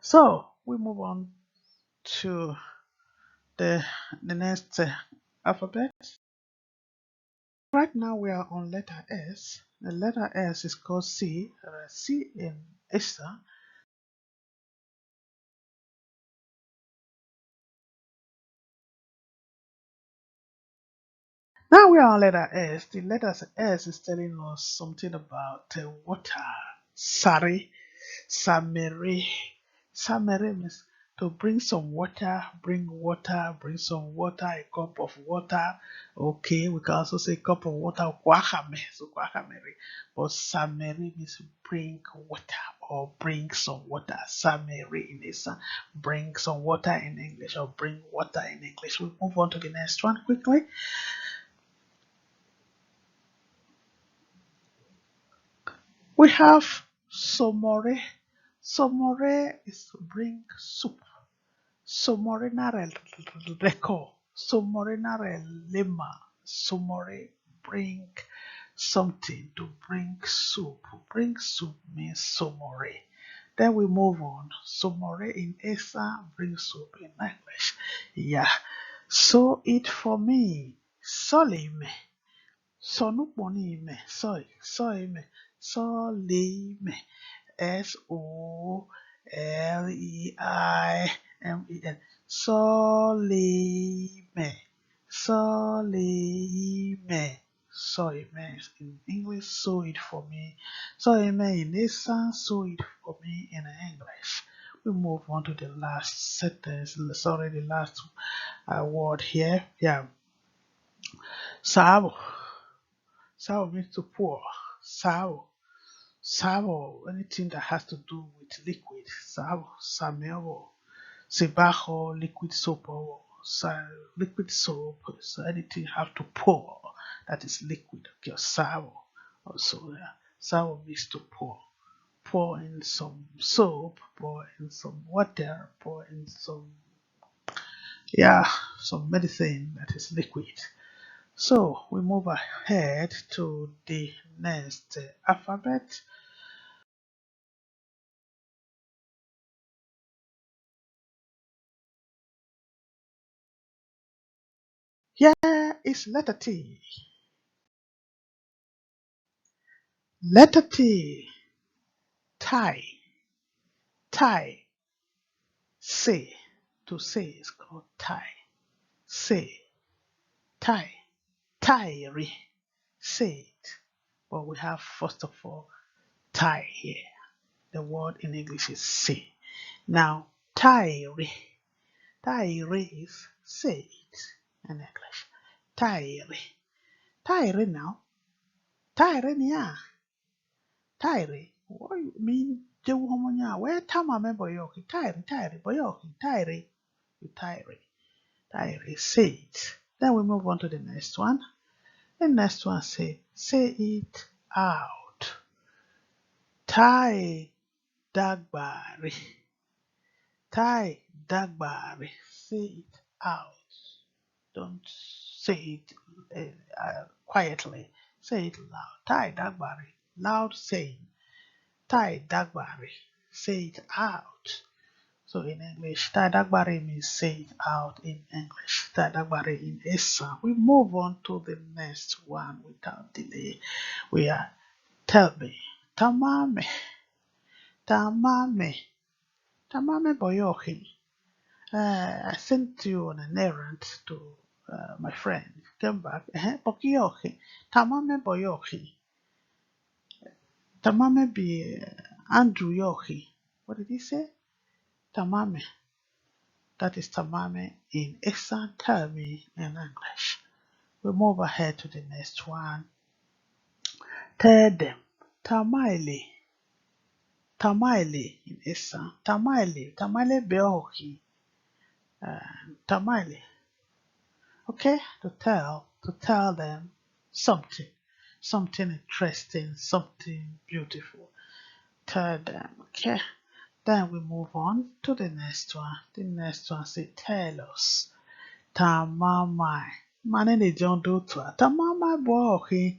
So we move on to the next alphabet. Right now we are on letter S. The letter S is called C. C in Esan. Now we are on letter S. The letter S is telling us something about water. Sari, Samere. Samere means to bring some water, bring some water, a cup of water. Okay, we can also say cup of water, kwahame, so kwahamere. But Samere means bring water or bring some water. Samere in this, bring some water in English or bring water in English. We move on to the next one quickly. We have somore. Somore is bring soup. Somore nare reco. Somore nare lema. Somore bring something to bring soup. Bring soup means somore. Then we move on. Somore in Esa bring soup in English. Yeah. So it for me. Solime. Sonupmonime. Soime. Solime. Soleimem. Solime. Solime. Soime in English, sew it for me. Soime in Esan, sew it for me in English. We move on to the last sentence. Sorry, the last word here. Yeah. Sabo. Sabo means to pour. Sabo. Sabo, anything that has to do with liquid. Sabo, sameo, sebajo, liquid soap or liquid soap. So anything you have to pour that is liquid. Okay, sabo. Also, yeah. Sabo means to pour. Pour in some soap, pour in some water, pour in some, yeah, some medicine that is liquid. So we move ahead to the next alphabet. Here is letter T. Letter T. Tie. Tie. Say. To say is called tie. Say. Tie. Tie. Say it. But we have first of all tie here. The word in English is say. Now tie. Tie is say it in English. Tie. Tie now. Tie niya. Tairi, what you mean? Jewu homonya, where tama me boyoki, tairi, boyoki, tairi, say it. Then we move on to the next one. The next one say it out. Tai dagbari, tai dagbari, say it out. Don't say it quietly, say it loud. Tai dagbari, loud saying. Tai dagbari, say it out. So in English, Tai dagbari means say it out in English. Tai dagbari in Esan. We move on to the next one without delay. We are tell me. Tamame. Tamame. Tamame boyohi. I sent you on an errand to my friend. Came back. Bokiyohi. Tamame boyohi. Tamame be Andrew Yohi. What did he say? Tamame. That is tamame in Esan. Tell me in English. We move ahead to the next one. Tell them. Tamaile. Tamaile in Esan. Tamaile. Tamaile beohi. Tamaile. Okay? To tell them something. Something interesting. Something beautiful. tell them. Okay. Then we move on to the next one. The next one say tell us. Tamamai. Mane ne John do to Tamamai boy.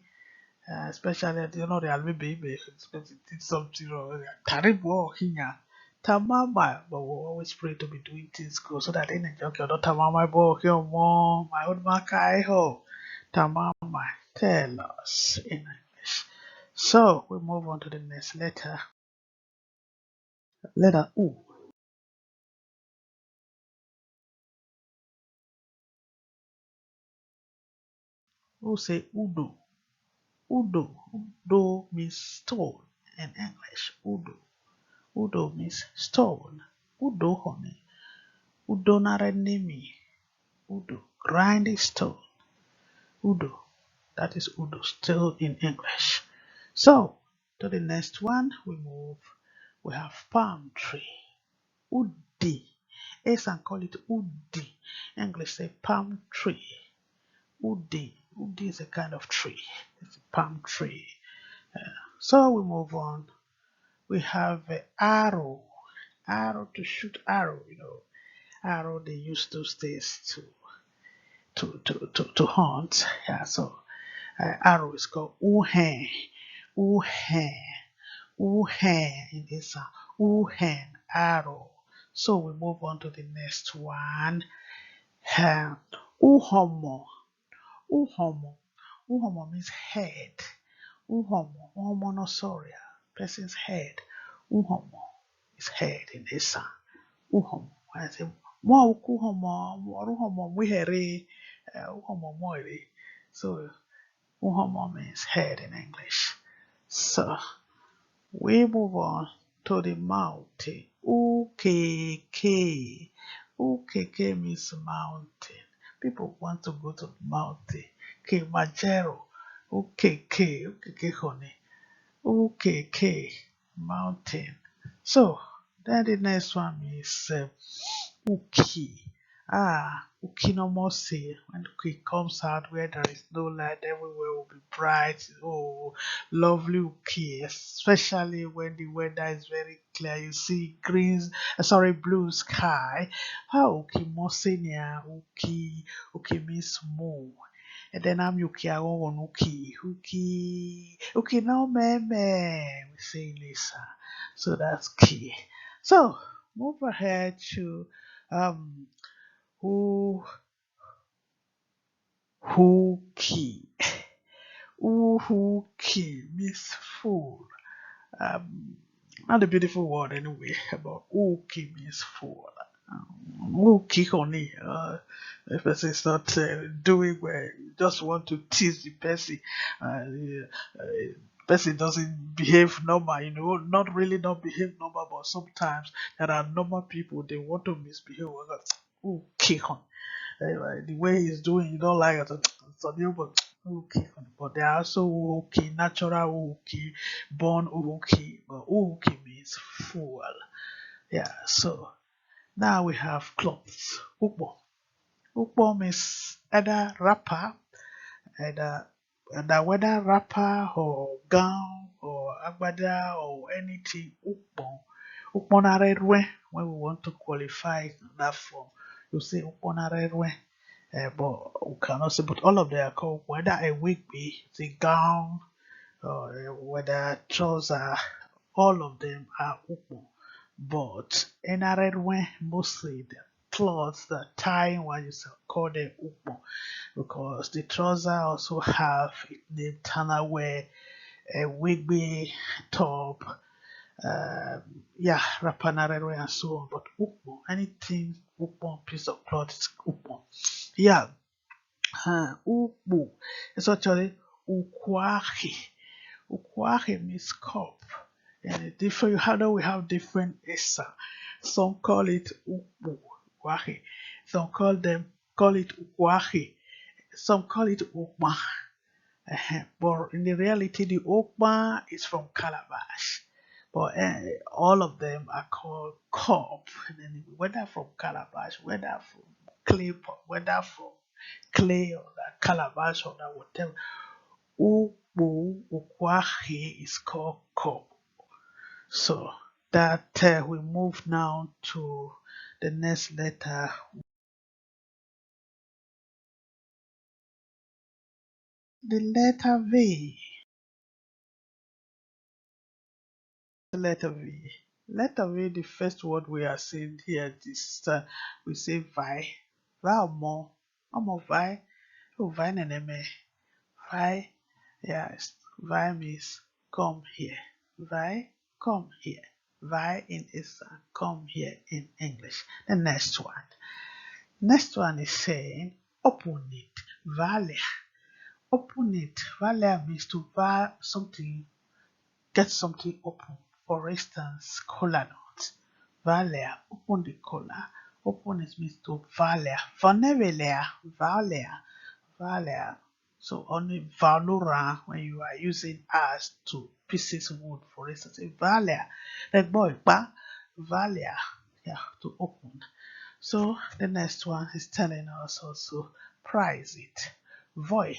Especially the alwe baby, especially did something wrong. Terrible here. Tamamai, but we always pray to be doing things good so that in the joke you're not Tamamai boy here more. My own makai ho. Tamamai. Tell us in English. So we move on to the next letter. Letter U. Who say Udo? Udo. Udo means stone in English. Udo. Udo means stone. Udo honey. Udo narenemi. Udo. Grinding stone. Udo. That is Udo still in English. So to the next one we move. We have palm tree. Udi. Esan call it Udi. English say palm tree. Udi. Udi is a kind of tree. It's a palm tree. So we move on. We have arrow. Arrow to shoot arrow. Arrow they use those days to hunt. Yeah, so arrow is called uhen. Uhen. Uhen in this uhen arrow. So we move on to the next one. Uhomo. Uhomo. Uhomo means head. Uhomo. Homonosoria. Person's head. Uhomo is head in this uhomo. When I say mo uhomo, uhomo muhere, uhomo moire. So uhomo means head in English. So we move on to the mountain. Ukk. Ukk means mountain. People want to go to the mountain. Kilimanjaro. Ukk. Ukk honey. Ukk. Mountain. So then the next one is Uki. Uki no more say. When Uki comes out where there is no light, everywhere will be bright. Oh, lovely Uki, especially when the weather is very clear. You see blue sky. Uki more senior. Uki means more. And then I'm Yuki, I want Uki. Uki no meme. We say Lisa. So that's key. So move ahead to um who key. Who key means fool. Um not a beautiful word anyway, but who key means fool. Who key honey. The person is not doing well, you just want to tease the person. Person doesn't behave normal, not really not behave normal, but sometimes there are normal people they want to misbehave. Okay, the way he's doing, you don't like it. So you but okay, but there are also okay, natural okay, born okay, but okay means fool. Yeah, so now we have clothes. Ukbo. Ukbo means either wrapper, either whether wrapper or gown or agbada or anything. Ukbo. Ukponarerwe, when we want to qualify that form, you say ukponarerwe. But we cannot say, but all of them are called whether a wig be, the gown, or whether trouser, all of them are ukpo. But in a red way, mostly the clothes, the tying one you call them ukpo, because the trouser also have it named Tanawe, a wigby top, yeah, rapanarere and so on. But ukpo, anything ukpo, piece of cloth is ukpo. Yeah, ukpo. It's actually ukwahi. Ukwahi means cup. And different, how do we have different esa? Some call it ukpo, ukwahi. Some call it ukwahi. Some call it ukma. But in the reality, the ukma is from Calabash. But all of them are called cup. And then whether from Calabash, whether from clay pot, whether from clay or that calabash or that whatever. Ukpu ukwahi is called cup. So that we move now to the next letter, the letter V. The letter V. Letter V, the first word we are seeing here is we say vi. Vi more. Omo vi. Oh vi neneme. Vi. Yes. Vi means come here. Vi, come here. Vi in Esan, come here in English. The next one. Next one is saying open it. Vale. Open it. Vale means to buy something, get something open. For instance, cola nut. Vale. Open the cola. Open it means to vale. Vanevele. Vale. Vale. So only valora when you are using as to pieces of wood, for instance, vale. Like boy, ba vale. Yeah, to open. So the next one is telling us also price it. Void,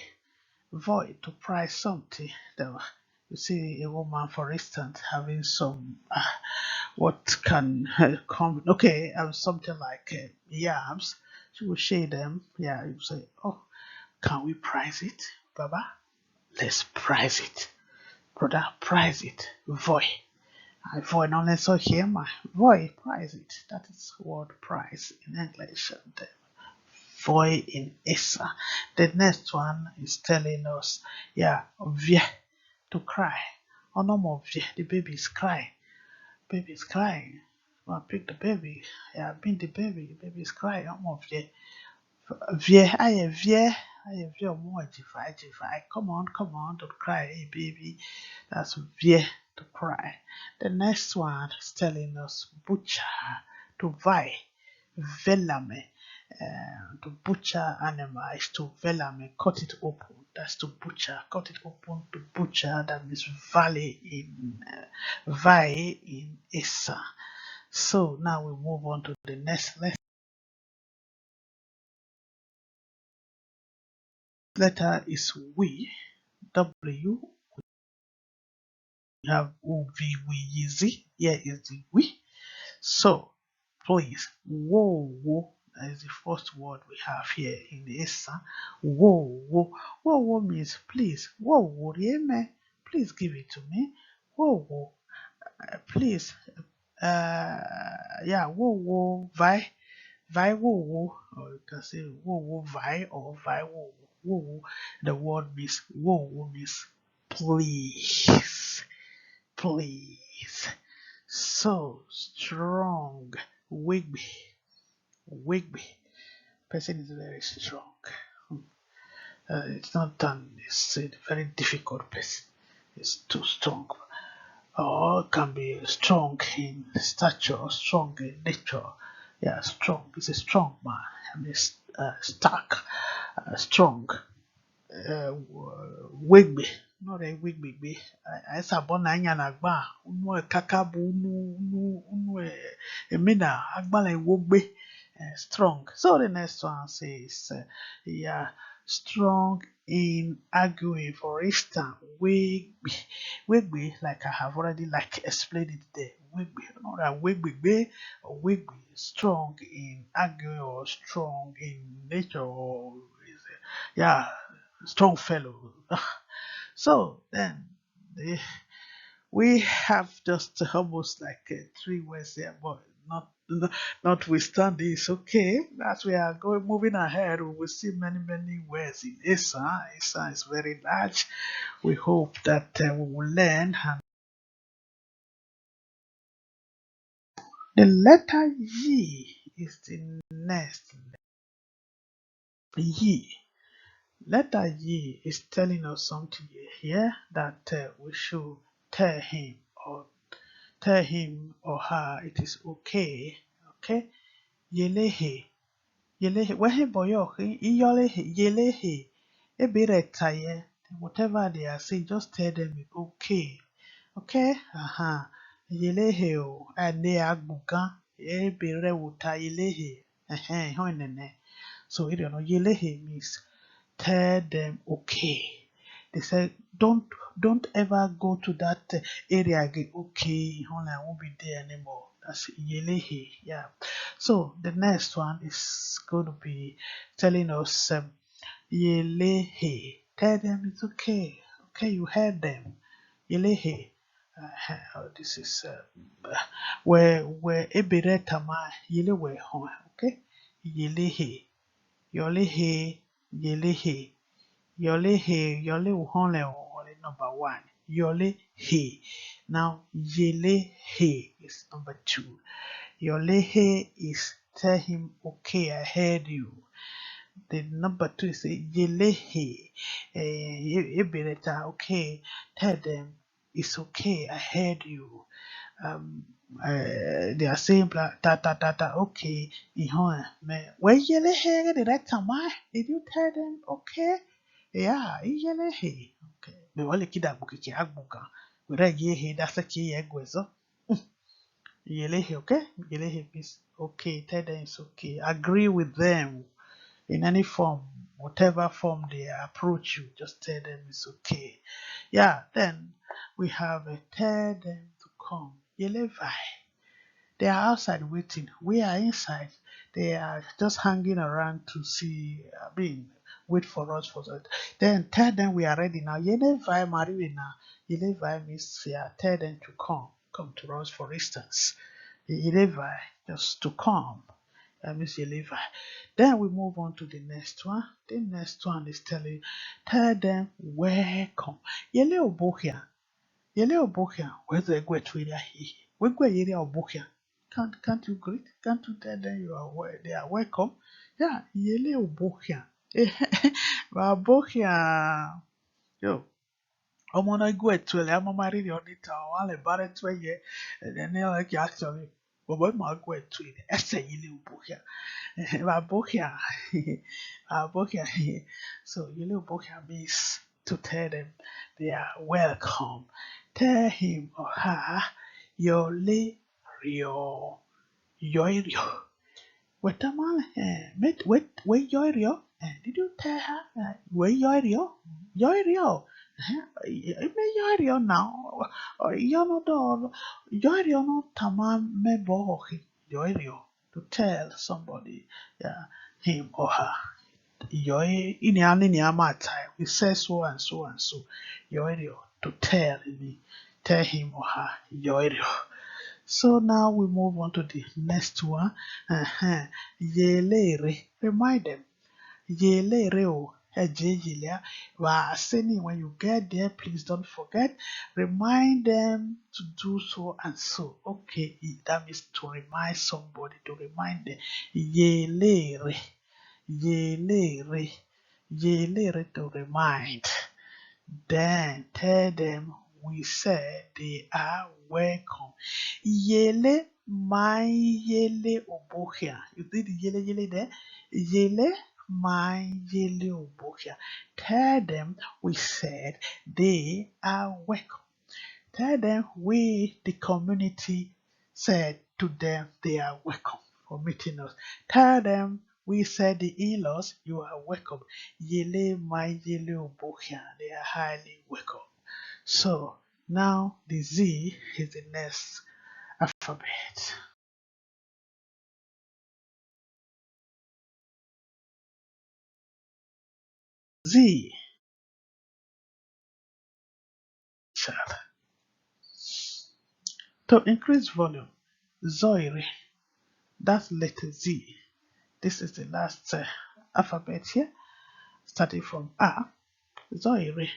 void to price something. You see a woman, for instance, having some what can come. Okay, something like yams. She will shade them. Yeah, you say, oh, can we price it, Baba? Let's price it, brother. Price it. Void. I void only so here my void price it. That is word price in English. And void in Esa. The next one is telling us, yeah, vie to cry. Oh no more vie, the baby is crying. Baby is crying. Well, pick the baby. Yeah, beat the baby. The baby is crying. Oh more vie. Vie, I vie more jifai. Come on, don't cry, hey baby. That's vie to cry. The next one is telling us butcher to vie. Velame. To butcher animal is to velame, cut it open. That's to butcher, cut it open to butcher. That means valley in vai in Issa. So now we move on to the next letter is we. W. We have O V we easy. Here is the we. So please, whoa, that is the first word we have here in the Esa. Whoa means please. Whoa, please give it to me. Whoa, please. Yeah, whoa, vi, whoa, or you can say whoa, vi, or vi, whoa. The word means whoa means please, please. So strong. Wigby. Wigby. Person is very strong. It's not done. It's a very difficult person. It's too strong. Or can be strong in stature, strong in nature. Yeah, strong. He's a strong man. I mean, stark, strong. Wigby. Not a wigby. I sabon na anya na agba. Unu kaka bu unu emina agba la wogbe. Strong. So the next one says, yeah, strong in arguing. For instance, Wigby, like I have already like explained it there. Wigby, not that Wigby, or Wigby, strong in arguing or strong in nature or yeah, strong fellow. So then we have just almost like three words there, but notwithstanding, it's okay. As we are going moving ahead, we will see many words in Esan. Esan is very large. We hope that we will learn. And the letter Y is the next. Y. Letter Y is telling us something here that we should tell him or tell him or her it is okay. Okay. Yelehe. Yelehe. Wehe boyo. Iyolehe. Yelehe. Ebiretaye. Whatever they are saying, just tell them it's okay. Okay? Uh-huh. Yelehe o. Ane agbugan. Ebire wuta yelehe. Hoinene. So you know, yelehe means tell them okay. They say don't ever go to that area again. Okay, honey, I won't be there anymore. That's yelehe. Yeah. So the next one is going to be telling us yelehe. Tell them it's okay. Okay, you heard them. Yelehe. This is where ebere tama yele we home. Okay, yelehe. Yolehe. Yelehe. Yole uhonle ole number one. Yole he. Now yele he is number two. Yole he is tell him okay, I heard you. The number two is yele he. Ebireta okay. Tell them it's okay, I heard you. Um, they are saying blah, ta okay. Man, where yele he the right time? Did you tell them okay? Yeah, iyelehe. Okay. Me wale kida bukiki agbuka. Wera yehe that's like ye egwezo. Iyelehe, okay? Iyelehe means okay. Tell them it's okay. Agree with them in any form, whatever form they approach you. Just tell them it's okay. Yeah. Then we have a tell them to come. Yelevai. They are outside waiting. We are inside. They are just hanging around to see, wait for us for that. Then tell them we are ready now. Yelevai Marina. Yelevai means yeah, tell them to come to us for instance. Yelevai, just to come. That means Yelevai. Then we move on to the next one. The next one is tell them welcome. Yele obohia. Yele obohia. Where's the Equatoria here? Where yele obohia? Can't you greet? Can't you tell them they are welcome? Yeah, yele obohia. Obohia. Yo. Ọmọ náà go ẹ̀tọ́ ẹ̀ ọmọ máa rí ni ọdún ìta wọn lè bá rẹ̀ tó ẹ̀yẹ ẹ̀dẹ̀ like actually bọ̀bọ̀ máa go ẹ̀tọ́ ẹ̀ ẹsẹ̀ yìí lè obohia. Obohia. Obohia. So yele obohia means to tell them they are welcome. Tell him or her yole rio. Yoirio. Wetama, wait, Yoirio. Did you tell her? Wait, Yoirio? Yoirio. Me Yoirio now. Yono do. Yoirio no tama me bohi. Yoirio. To tell somebody, yeah, him or her. Yoi, in any time, we say so and so and so. Yoirio. To tell me. Tell him or her. Yoirio. So now we move on to the next one. Yelere. Remind them. Yelere o. Ejejilea. Waseni, when you get there, please don't forget. Remind them to do so and so. Okay, that means to remind somebody, to remind them. Yelere. Yelere. Yelere to remind. Then tell them we said they are welcome. Yele my yele obohia. You see the yele there? Yele my yele obohia. Tell them we said they are welcome. Tell them we, the community, said to them they are welcome for meeting us. Tell them we said the in-laws, you are welcome. Yele my yele obohia. They are highly welcome. So now the Z is the next alphabet. Z. Child. To increase volume, Zoiri. That's letter Z. This is the last alphabet here, starting from A. Zoiri.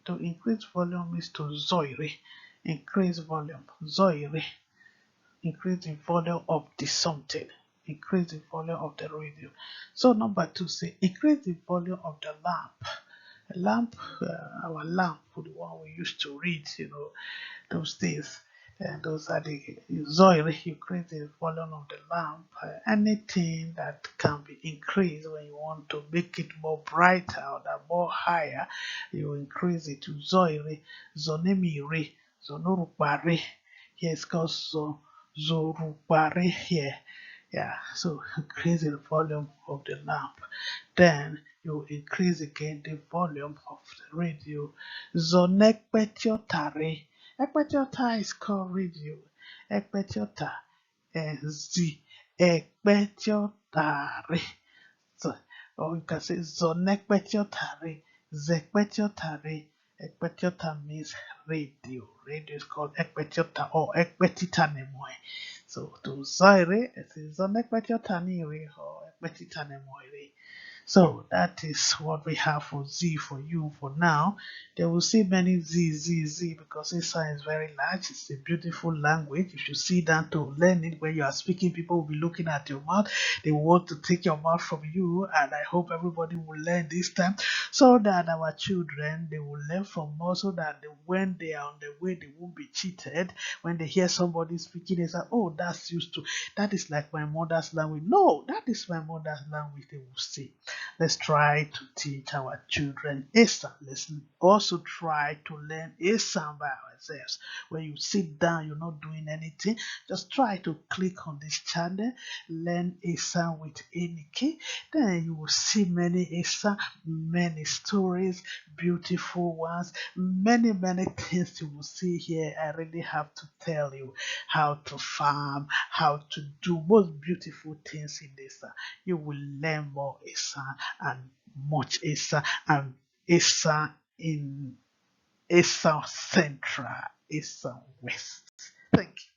To increase volume is to Zoiri. Increase volume. Zoiri. Increase the volume of the something. Increase the volume of the radio. So number two say increase the volume of the lamp. A lamp, our lamp, the one we used to read, those days. And those are the Zoe, you increase the volume of the lamp. Anything that can be increased when you want to make it more brighter or more higher, you increase it to Zoe, Zonemi Re, Zonurupare. Here it's called Zorupare here. Yeah, so increase the volume of the lamp. Then You increase again the volume of the radio. Zonekpetiotare. Ekpetiota is called radio. Ekpetiota. Z. Ekpetiotare. So, or you can say zonekpetiotare. Zekpetiotare. Ekpetiota means radio. Radio is called ekpetiota or ekpetitanemoy. So to zaire, it is zonekpetiotanire or ekpetitanemoire. So that is what we have for Z for you for now. They will see many Z because Esan is very large. It's a beautiful language. You should sit down to learn it. When you are speaking, people will be looking at your mouth. They want to take your mouth from you, and I hope everybody will learn this time so that our children they will learn from us so that when they are on the way they won't be cheated. When they hear somebody speaking, they say, "Oh, that's used to that is like my mother's language." No, that is my mother's language, they will say. Let's try to teach our children Esan. Let's also try to learn Esan by ourselves. When you sit down, you're not doing anything, just try to click on this channel, learn Esan with Enike. Then you will see many Esan, many stories, beautiful ones, many things you will see here. I really have to tell you how to farm, how to do most beautiful things in Esan. You will learn more Esan and much Esan and Esan in Esan Central, Esan West. Thank you.